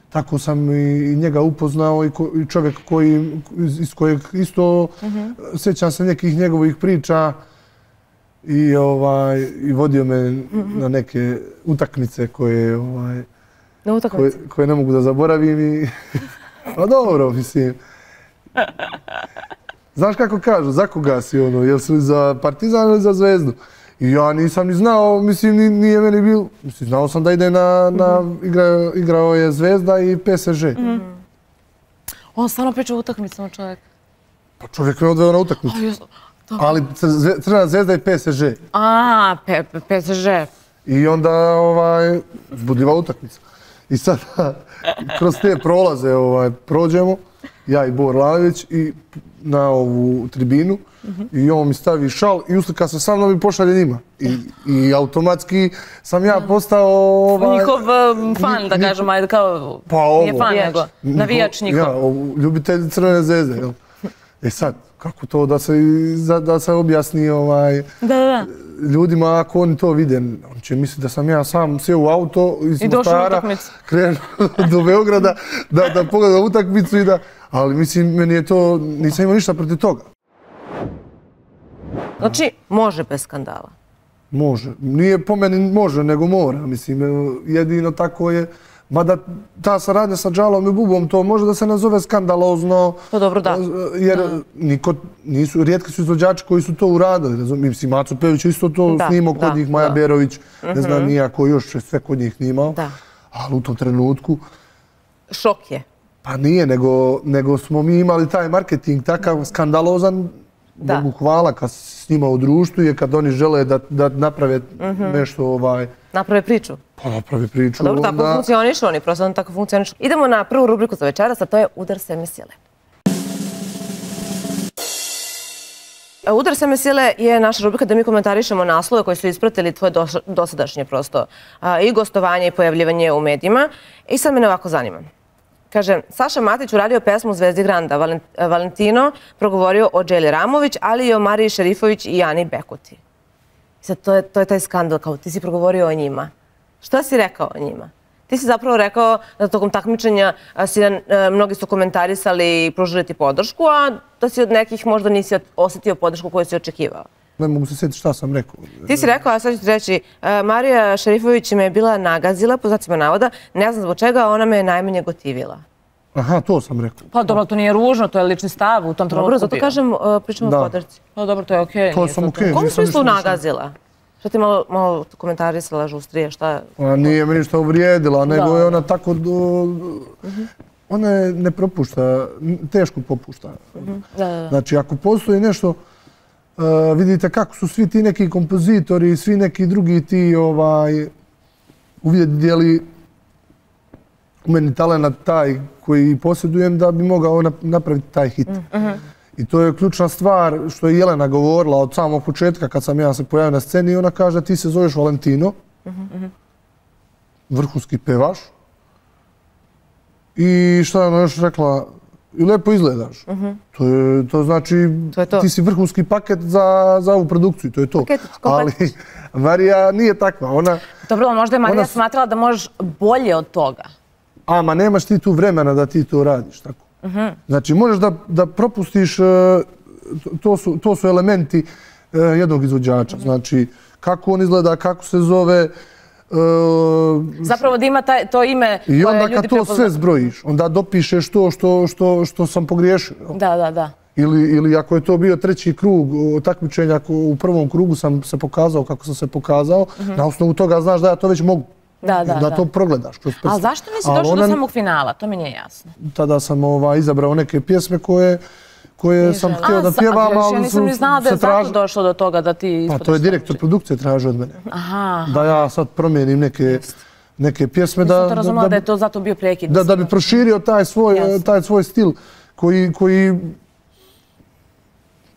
Tako sam i njega upoznao i čovjek iz kojeg isto sjećam se nekih njegovih priča i vodio me na neke utakmice koje ne mogu da zaboravim. Pa dobro, mislim. Znaš kako kažu, za koga si jel si za Partizan ili za Zvezdu? I ja nisam ni znao, mislim, nije meni bilo. Mislim, znao sam da ide igrao je Zvezda i PSG. On stvarno priča o utakmicama, čovjek. Pa čovjek me odveo na utakmicu. Ali Crvena Zvezda i PSG. PSG. I onda zbudljiva utakmica. I sada kroz te prolaze prođemo ja i Bor Lajović i na ovu tribinu i on mi stavi šal i uslika se sa mnom i pošalje njima. I automatski sam ja postao... Njihov fan, da kažem, ajde kao... Nije fan, nego navijač njihov. Ljubitelj Crvene zvezde, jel? E sad, kako to da se objasni ljudima ako oni to vide? On će misliti da sam ja sam sjeo u auto iz Mostara, krenuo do Beograda da pogledam utakmicu i da... Ali mislim, meni je to, nisam imao ništa protiv toga. Znači, može bez skandala? Može. Nije po meni može, nego mora. Mislim, jedino tako je. Mada ta saradnja sa Džalom i Bubom, to može da se nazove skandalozno. To dobro, da. Jer rijetki su izvođači koji su to uradili. Mislim, Maco Pejović isto to snimao kod njih, Maja Berović, ne znam nijako još sve kod njih snimao. Ali u tom trenutku... Šok je. Pa nije, nego smo mi imali taj marketing takav skandalozan, Bogu hvala, kad se snima u društvu i kad oni žele da naprave nešto... Naprave priču? Pa naprave priču. Dobro, tako funkcionišu oni, prosto tako funkcionišu. Idemo na prvu rubriku za večeras, a to je Udar seme sile. Udar seme sile je naša rubrika da mi komentarišemo naslove koji su ispratili tvoje dosadašnje prosto i gostovanje i pojavljivanje u medijima. I sad mene ovako zanima. Kaže, Saša Matić uradio pesmu Zvezdi Granda, Valentino progovorio o Dželi Ramović, ali i o Mariji Šerifović i Ani Bekuti. Sad, to je taj skandal, kao ti si progovorio o njima. Šta si rekao o njima? Ti si zapravo rekao da tokom takmičenja mnogi su komentarisali i pružili ti podršku, a da si od nekih možda nisi osjetio podršku koju si očekivao. Ne mogu se sjetiti šta sam rekao. Ti si rekao, a sad ću ti reći, Marija Šerifović me je bila nagazila, po znacima navoda, ne znam zbog čega, ona me je najmanje gotivila. Aha, to sam rekao. Pa dobro, to nije ružno, to je lični stav u tom trenutku. Dobro, zato kažem, pričamo o podršci. Pa dobro, to je okej. To sam okej. U kom smislu nagazila? Što ti malo komentarisala žustrije, šta? Nije me ništa uvrijedila, nego je ona tako... Ona ne propušta, teško popušta. Znači, ako postoji nešto, vidite kako su svi ti neki kompozitori, svi neki drugi ti uvidjeli u meni talent taj koji posjedujem da bi mogao napraviti taj hit. I to je ključna stvar što je Jelena govorila od samog početka kad sam ja se pojavio na sceni i ona kaže ti se zoveš Valentino, vrhunski pevaš i šta je ona još rekla, i lepo izgledaš. To znači ti si vrhunski paket za ovu produkciju, to je to. Ali Marija nije takva. Dobro, možda je Marija smatrala da možeš bolje od toga. Ma nemaš ti tu vremena da ti to radiš, tako. Znači, možeš da propustiš, to su elementi jednog izvođača. Znači, kako on izgleda, kako se zove... Zapravo da ima to ime koje ljudi prepoznaju. I onda kad to sve zbrojiš, onda dopišeš to što sam pogriješio. Da. Ili ako je to bio treći krug takmičenja, u prvom krugu sam se pokazao kako sam se pokazao, na osnovu toga znaš da ja to već mogu. Da to progledaš. Ali zašto nisi došao do samog finala? To mi nije jasno. Tada sam izabrao neke pjesme koje sam htio da pjevam, ali ja nisam ni znala da je zato došlo do toga da ti ispadaš. Pa to je direktor produkcije tražio od mene. Da ja sad promijenim neke pjesme. Nisam to razumela da je to zato bio prekid. Da bi proširio taj svoj stil koji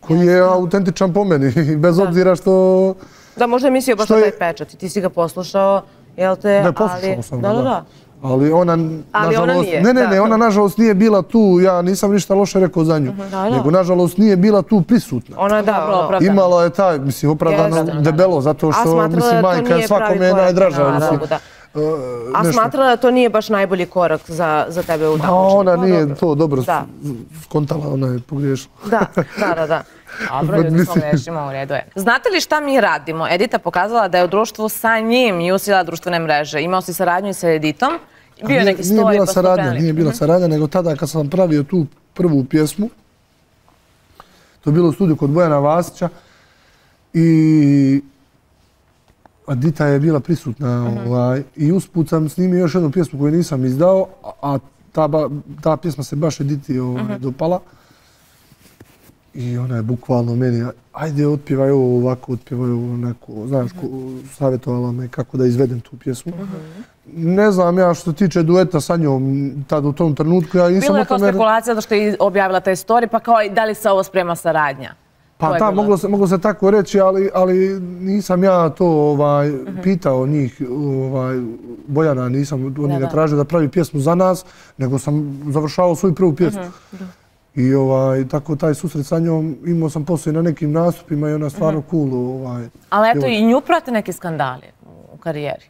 je autentičan po meni, bez obzira što... Da, možda je mislio baš na taj pečat. Ti si ga poslušao, jel te? Ne, poslušao sam ga, da. Ali ona, nažalost... Ne, ona nažalost nije bila tu, ja nisam ništa loše rekao za nju. Nego, nažalost, nije bila tu prisutna. Ona je da, imala je taj, mislim, opravdano debelo, zato što, mislim, majka svakome je najdraža. A smatrala da to nije baš najbolji korak za tebe u takmičenju? Ona nije to dobro skontala, ona je pogriješila. Da. Dobro, ljudi smo grešimo, u redu je. Znate li šta mi radimo? Edita pokazala da je u društvu sa njim i usila društvene mreže. Imao si saradnju i sa Editom. Bio je neki story, pa smo krenuli. Nije bila saradnja, nego tada kad sam pravio tu prvu pjesmu, to je bilo u studiju kod Bojana Vasića i Edita je bila prisutna i usput sam snimio još jednu pjesmu koju nisam izdao, a ta pjesma se baš Editi dopala. I ona je bukvalno meni, ajde otpjevaj ovo ovako, otpjevaj ovo onako, znaš, savjetovala me kako da izvedem tu pjesmu. ne znam ja što se tiče dueta sa njom tad u tom trenutku. Ja nisam Bilo je o kao tome... spekulacija da što je objavila taj story, pa kao da li se ovo sprema saradnja? Pa da, moglo se tako reći, ali nisam ja to pitao njih, Bojana, nisam od njega tražio da pravi pjesmu za nas, nego sam završavao svoju prvu pjesmu. I tako taj susret sa njom imao sam poslije na nekim nastupima i ona stvarno cool. Ali eto i nju prate neki skandali u karijeri.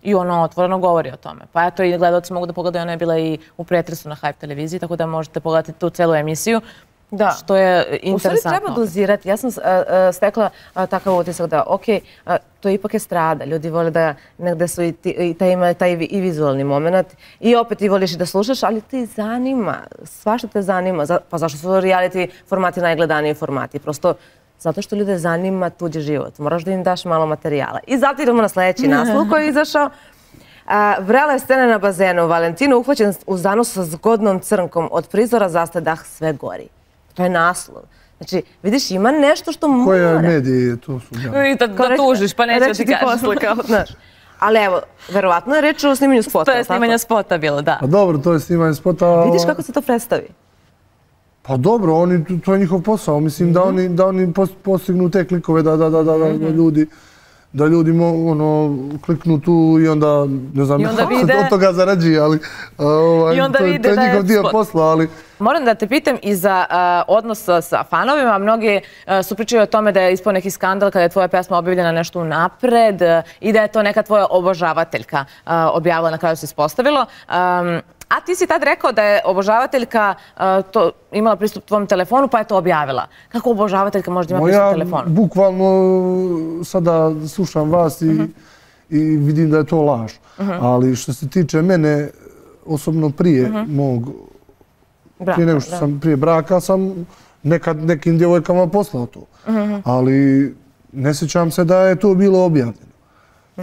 I ona otvoreno govori o tome. Pa eto i gledalci mogu da pogledaju, ona je bila i u pretresu na Hype televiziji, tako da možete pogledati tu celu emisiju. Da. Što je interesantno. U stvari treba dozirati. Ja sam stekla takav utisak da, to ipak je strada. Ljudi vole da negde su ima taj i vizualni moment. I opet ti voliš da slušaš, ali ti zanima. Svašta te zanima. Pa zašto su reality formati najgledaniji formati? Prosto zato što ljude zanima tuđi život. Moraš da im daš malo materijala. I zato idemo na sljedeći naslov koji je izašao. Vrele scene na bazenu. Valentino uhvaćen u zanos sa zgodnom crnkom. Od prizora zastaje dah sve gori. To je naslov. Znači, vidiš, ima nešto što mora. Koje medije to su? Da tužiš, pa neće ti kažeš. Ali evo, verovatno je reč o snimanju spota. To je snimanje spota bilo, da. Pa dobro, to je snimanje spota. Vidiš kako se to predstavi? Pa dobro, to je njihov posao. Mislim da oni postignu te klikove da ljudi kliknu tu i onda, ne znam, od toga zarađuje, ali to je njihov dio posla, ali... Moram da te pitam i za odnos sa fanovima. Mnogi su pričali o tome da je ispao neki skandal kada je tvoja pesma objavljena nešto unapred i da je to neka tvoja obožavateljka objavila, na kraju se ispostavilo. A ti si tad rekao da je obožavateljka imala pristup tvom telefonu pa je to objavila. Kako obožavateljka može imati pristup telefonu? Ja bukvalno sada slušam vas i vidim da je to laž. Ali što se tiče mene, osobno prije mog, prije nego što sam prije braka, sam nekad nekim djevojkama poslao to. Ali ne sjećam se da je to bilo objavljeno.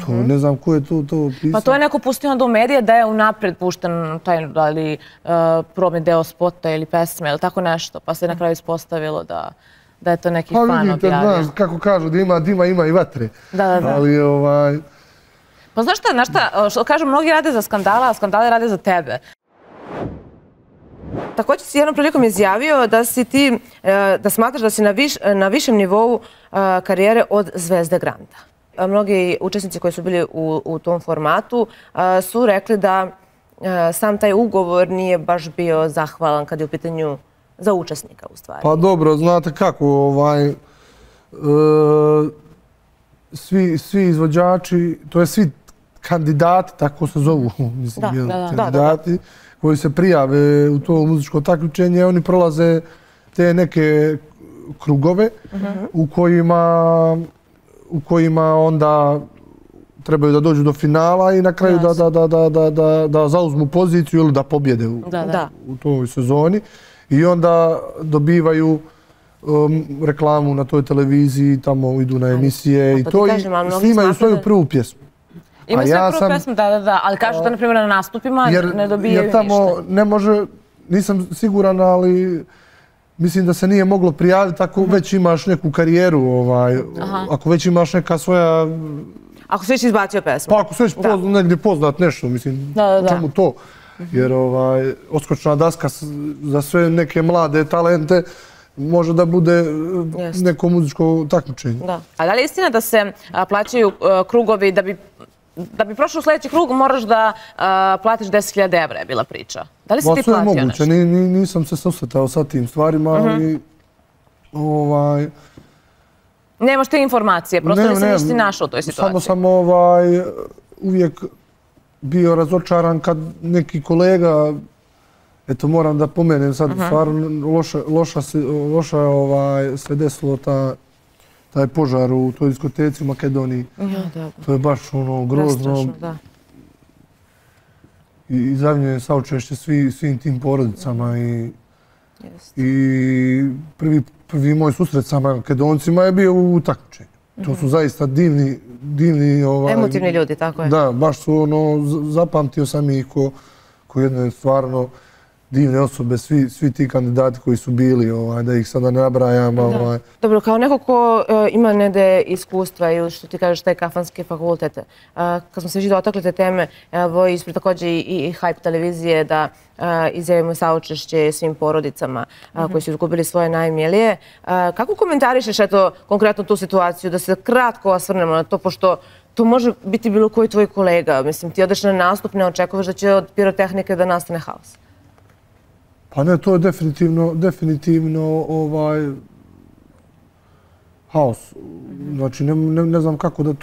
To ne znam ko je to pisao. Pa to je neko pustio onda u medije da je unapred pušten taj probni deo spota ili pesme ili tako nešto. Pa se na kraju ispostavilo da je to neki fan objavio. Pa vidite, znaš kako kažu da ima dima, ima i vatre. Da. Ali Pa znaš šta, što kažem, mnogi rade za skandala, a skandale rade za tebe. Također si jednom prilikom izjavio da smatraš da si na višem nivou karijere od Zvezde Granda. Mnogi učesnici koji su bili u tom formatu su rekli da sam taj ugovor nije baš bio zahvalan kad je u pitanju za učesnika u stvari. Pa dobro, znate kako, svi izvođači, to je svi kandidati, tako se zovu, mislim, kandidati koji se prijave u to muzičko takmičenje, oni prolaze te neke krugove u kojima onda trebaju da dođu do finala i na kraju da zauzmu poziciju ili da pobjede u toj sezoni. I onda dobivaju reklamu na toj televiziji, tamo idu na emisije i to i snimaju svoju prvu pjesmu. Imaju svoju prvu pjesmu, da, ali kažu da na primjer na nastupima ne dobijaju ništa. Jer tamo ne može, nisam siguran, ali mislim da se nije moglo prijaviti ako već imaš neku karijeru, ako već imaš neka svoja... Ako si već izbacio pesmu. Pa ako si već negdje poznat nešto, mislim, čemu to? Jer odskočna daska za sve neke mlade talente može da bude neko muzičko takmičenje. A da li je istina da se plaćaju krugovi da bi prošao u sljedeći krug moraš da platiš 10.000 evra, je bila priča. Da li si ti platio nešto? Nisam se susretao sa tim stvarima, ali... Nemaš te informacije, prosto nisi našao u toj situaciji. Samo sam uvijek bio razočaran kad neki kolega, eto moram da pomenem sad, stvarno loša se desilo taj požar u toj diskoteci u Makedoniji. To je baš grozno. I zavnjujem saučešće svim tim porodicama. I prvi moj susret sa Makedoncima je bio u takmičenju. To su zaista divni... Emotivni ljudi, tako je. Da, baš su zapamtio sam ih ko jedne stvarno divne osobe, svi ti kandidati koji su bili, da ih sada ne nabrajam. Dobro, kao neko ko ima negde iskustva ili što ti kažeš taj kafanski fakultet, kad smo se već dotakli te teme, evo ispred takođe i Hype televizije da izjavimo saučešće svim porodicama koji su izgubili svoje najmilije. Kako komentarišeš konkretno tu situaciju, da se kratko osvrnemo na to, pošto to može biti bilo koji tvoj kolega. Mislim, ti odeš na nastup, ne očekuješ da će od pirotehnike da nastane haos. Pa ne, to je definitivno haos. Znači, ne znam kako da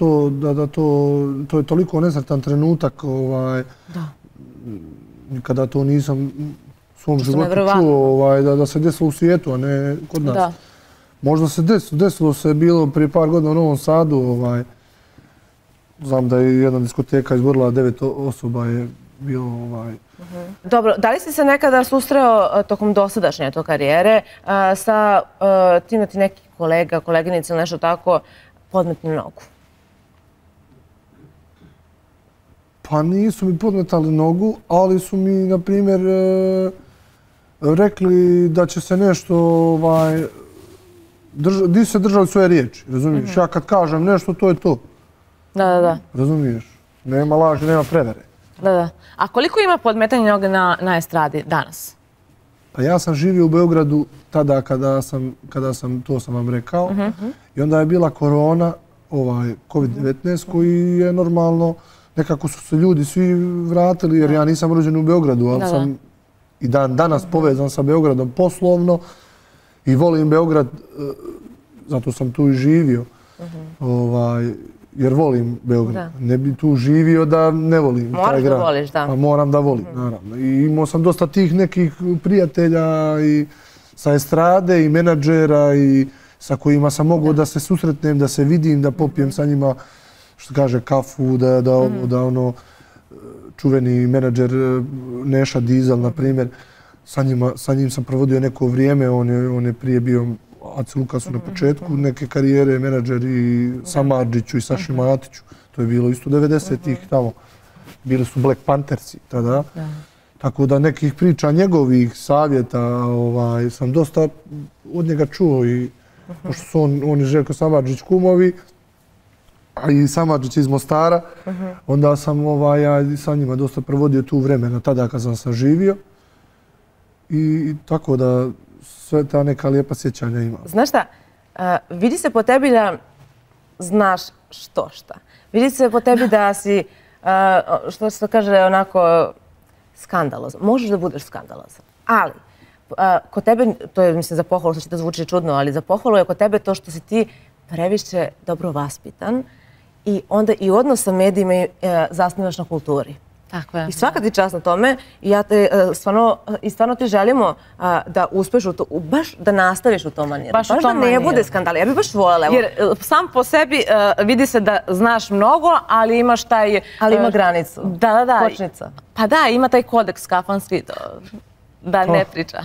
to je toliko nesretan trenutak, nikada to nisam u svom životu čuo, da se desilo u svijetu, a ne kod nas. Možda se desilo se bilo prije par godina u Novom Sadu, znam da je jedna diskoteka izborila 9 osoba je bilo Dobro, da li si se nekada susreo tokom dosadašnje to karijere sa tim da ti neki kolega, koleginica ili nešto tako podmetni nogu? Pa nisu mi podmetali nogu, ali su mi, na primjer, rekli da će se nešto, di se držali svoje riječi, razumiješ? Ja kad kažem nešto, to je to. Da. Razumiješ? Nema laži, nema prevere. Da. A koliko ima podmetanja noge na estradi danas? Pa ja sam živio u Beogradu tada kada sam, to sam vam rekao, i onda je bila korona, COVID-19, koji je normalno, nekako su se ljudi svi vratili, jer ja nisam rođen u Beogradu, ali sam i danas povezan sa Beogradom poslovno i volim Beograd, zato sam tu i živio, jer volim Beograd. Ne bi tu živio da ne volim taj grad. Moraš da voliš, da. Pa moram da volim, naravno. I imao sam dosta tih nekih prijatelja i sa estrade i menadžera i sa kojima sam mogao da se susretnem, da se vidim, da popijem sa njima, što kaže, kafu, da ono, čuveni menadžer Neša Dizel, na primjer, sa njim sam provodio neko vrijeme, on je prije bio Aci Lukasu na početku neke karijere, menadžer i Samardžiću i Saši Matiću. To je bilo isto 90-ih tamo. Bili su Black Panthersi tada. Tako da nekih priča njegovih savjeta sam dosta od njega čuo i pošto su on i Željko Samardžić kumovi, a i Samardžić iz Mostara, onda sam ja sa njima dosta provodio tu vremena tada kad sam saživio. I tako da sve ta neka lijepa sjećanja ima. Znaš šta, vidi se po tebi da znaš šta. Vidi se po tebi da si, što se kaže, onako skandalozan. Možeš da budeš skandalozan, ali kod tebe, to je mislim za pohvalu, što će to zvuči čudno, ali za pohvalu je kod tebe to što si ti previše dobro vaspitan i onda i odnos sa medijima zasnivaš na kulturi. Tako je. I svaka ti čast na tome i ja te stvarno ti želimo da uspeš u to, baš da nastaviš u tom maniru. Baš da ne bude skandal. Ja bih baš voljela. Jer sam po sebi vidi se da znaš mnogo, ali imaš taj... Ali ima granicu. Da. Kočnica. Pa da, ima taj kodeks kafanski da ne priča.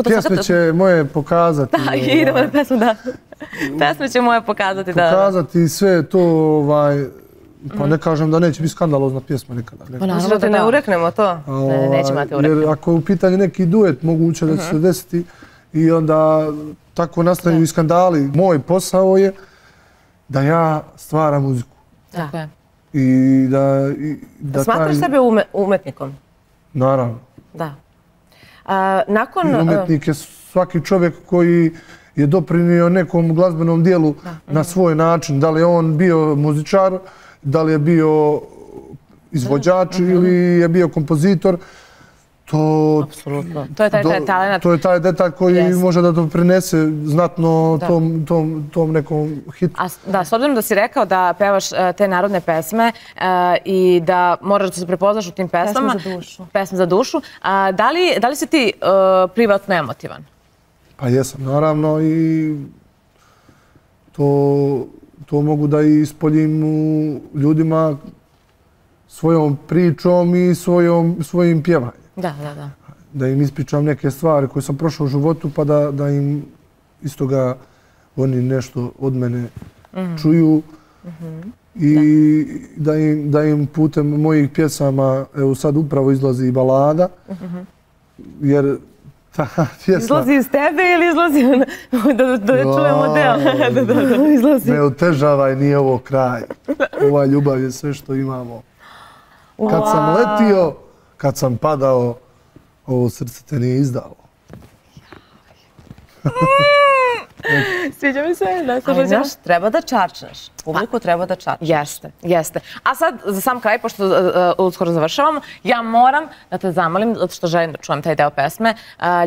Pjesme će moje pokazati. Da, idemo na pesmu, da. Pesme će moje pokazati, da. Pokazati sve to, pa ne kažem da neće biti skandalozna pjesma nikada. Pa naravno da ne ureknemo to. Nećemo te ureknemo. Jer ako je u pitanju neki duet, moguće da će se desiti i onda tako nastaju i skandali. Moj posao je da ja stvaram muziku. Tako je. I da smatraš sebe umetnikom? Naravno. Da. Umetnik je svaki čovjek koji je doprinio nekom glazbenom dijelu na svoj način. Da li je on bio muzičar, da li je bio izvođač ili je bio kompozitor. Apsolutno. To je taj talent. To je taj detalj koji može da doprinese znatno tom nekom hitu. Da, s obzirom da si rekao da pevaš te narodne pesme i da moraš da se prepoznaš u tim pesmama. Pesme za dušu. Pesme za dušu. Da li si ti privatno emotivan? Pa jesam, naravno, i to mogu da ispoljim u ljudima svojom pričom i svojim pjevanjem. Da. Da im ispričam neke stvari koje sam prošao u životu, pa da im iz toga oni nešto od mene čuju i da im putem mojih pjesama, evo sad upravo izlazi i balada jer ta pjesma... Izlazi iz tebe ili izlazi da čujemo deo? Izlazi. Ne otežavaj, nije ovo kraj. Ova ljubav je sve što imamo. Kad sam letio, kad sam padao, ovo srce te nije izdalo. Sviđa mi se. Ali znaš, treba da čačneš. Publiku treba da čačneš. Jeste. A sad, za sam kraj, pošto uskoro završavamo, ja moram da te zamolim, zato što želim da čujem taj deo pesme.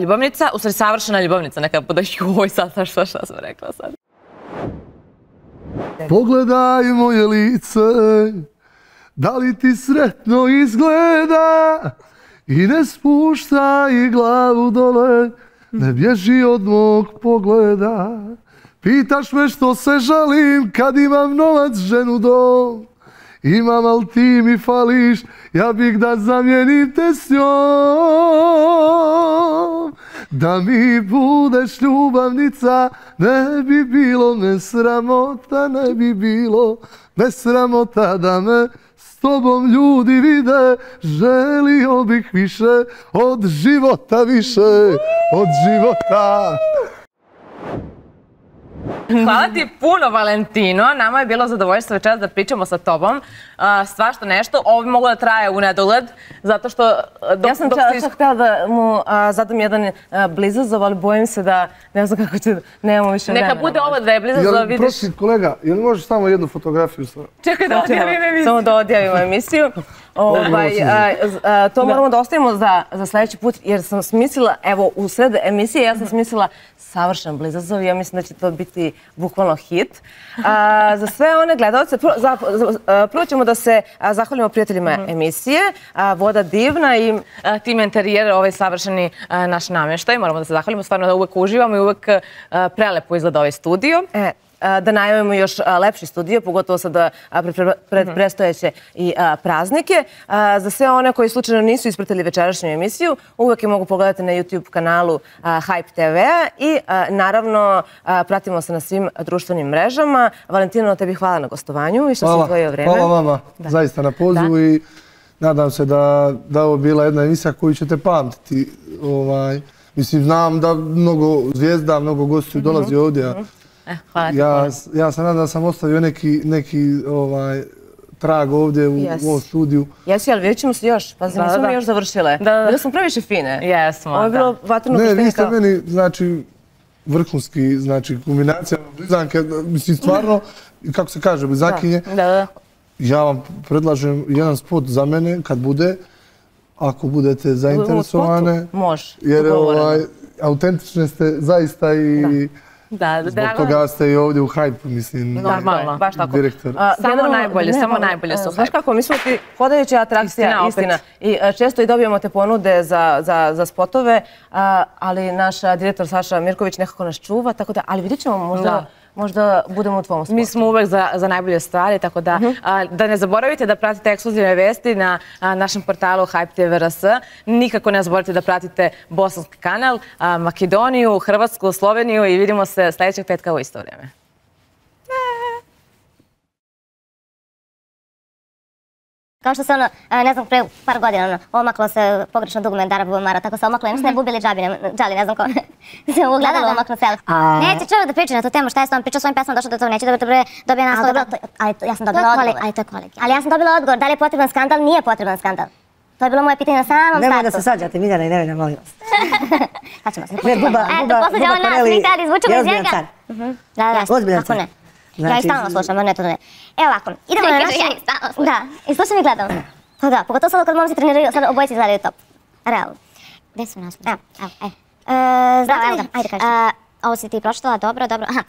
Ljubavnica, u stvari savršena ljubavnica, neka bude joj, sad šta sam rekla sad. Pogledaj moje lice, da li ti sretno izgleda i ne spuštaj glavu dole, ne bježi od mog pogleda. Pitaš me što se žalim kad imam novac, ženu, dom. Imam, al ti mi fališ, ja bih da zamijenim te s njom. Da mi budeš ljubavnica, ne bi bilo me sramota, ne bi bilo me sramota da me s tobom ljudi vide. Želio bih više od života, više od života. Hvala ti puno, Valentino. Nama je bilo zadovoljstvo večeras da pričamo sa tobom. Svašta nešto. Ovo bi moglo da traje u nedogled, zato što... Ja sam čak htjela da mu zadam jedan blizazov, ali bojim se da ne znam kako će... Nemamo više vremena. Neka bude ovo da je blizazov, vidiš... Prosti kolega, jel možeš samo jednu fotografiju sa... Čekaj da odjavim emisiju. Samo da odjavimo emisiju. To moramo da ostavimo za sljedeći put, jer sam smislila, evo, u sred emisije ja sam smislila savršen blizazov i ja mislim da će to biti bukvalno hit. Za sve one gledalce, prvo ćemo da se zahvalimo prijateljima emisije, Voda divna i tim interijera, ovaj savršeni naš namještaj. Moramo da se zahvalimo, stvarno da uvek uživamo i uvek prelepo izgleda ovaj studio. Da najavimo još lepši studio, pogotovo sada pred predstojeće i praznike. Za sve one koji slučajno nisu ispratili večerašnju emisiju, uvek je mogu pogledati na YouTube kanalu Hype TV-a i naravno pratimo se na svim društvenim mrežama. Valentino, tebi hvala na gostovanju i što si izdvojio vreme. Hvala vama zaista na pozivu i nadam se da ovo bila jedna emisija koju ćete pamtiti. Mislim, znam da mnogo zvijezda, mnogo gostiju dolazi ovdje. Ja sam nadam da sam ostavio neki trag ovdje u ovom studiju. Jesi, ali vidjet ćemo se još. Pazi, nismo mi još završile. Bile smo previše fine. Jesmo, da. Ovo je bilo vatrno poštenje. Ne, vi ste meni, znači, vrhunski, znači, kombinacija blizanke, mislim, stvarno, kako se kaže, blizankinje. Ja vam predlažem jedan spot za mene, kad bude, ako budete zainteresovane. Može, jer autentične ste zaista i... Zbog toga ste i ovdje u Hype, mislim, direktor. Samo najbolje su. Znaš kako, mi smo ti hodajuća atrakcija, istina. I često i dobijamo te ponude za spotove, ali naš direktor Saša Mirković nekako nas čuva, tako da, ali vidjet ćemo možda budemo u tvom spotu. Mi smo uvek za najbolje stvari, tako da ne zaboravite da pratite ekskluzivne vesti na našem portalu Hype TV.rs. Nikako ne zaboravite da pratite bosanski kanal, Makedoniju, Hrvatsku, Sloveniju i vidimo se sljedećeg petka u isto vrijeme. Kao što se ne znam, pre par godina omaklo se pogrešno dugme Dara Bubamara, tako se omaklo, im ste bubili džali, ne znam ko se ugledalo omaklo celo. Neće čovjek da priča na tu temu, šta je s tom pričao svojim pesmom, došao do toga, neće da dobije naslov. Ali ja sam dobila odgovor. Ali to je kolegij. Ali ja sam dobila odgovor, da li je potreban skandal, nije potreban skandal. To je bilo moje pitanje na samom startu. Nemoj da se sađate, Miljana i Nevena, molim vas. Sad ćemo se. Eto, posluđa on nas, mi kad izvučemo iz njega. Ozbiljan car. Ja i stalno slušam, ne to ne. Evo ovako, idemo na našu... Da, i slušam i gledam. Da, pogotovo sada kad momci treniraju, sad obojice izgledaju top. Realno. Gdje su nas? Evo, evo. Zdravo, evo ga, ajde kaži. Ovo si ti pročitala, dobro. Aha,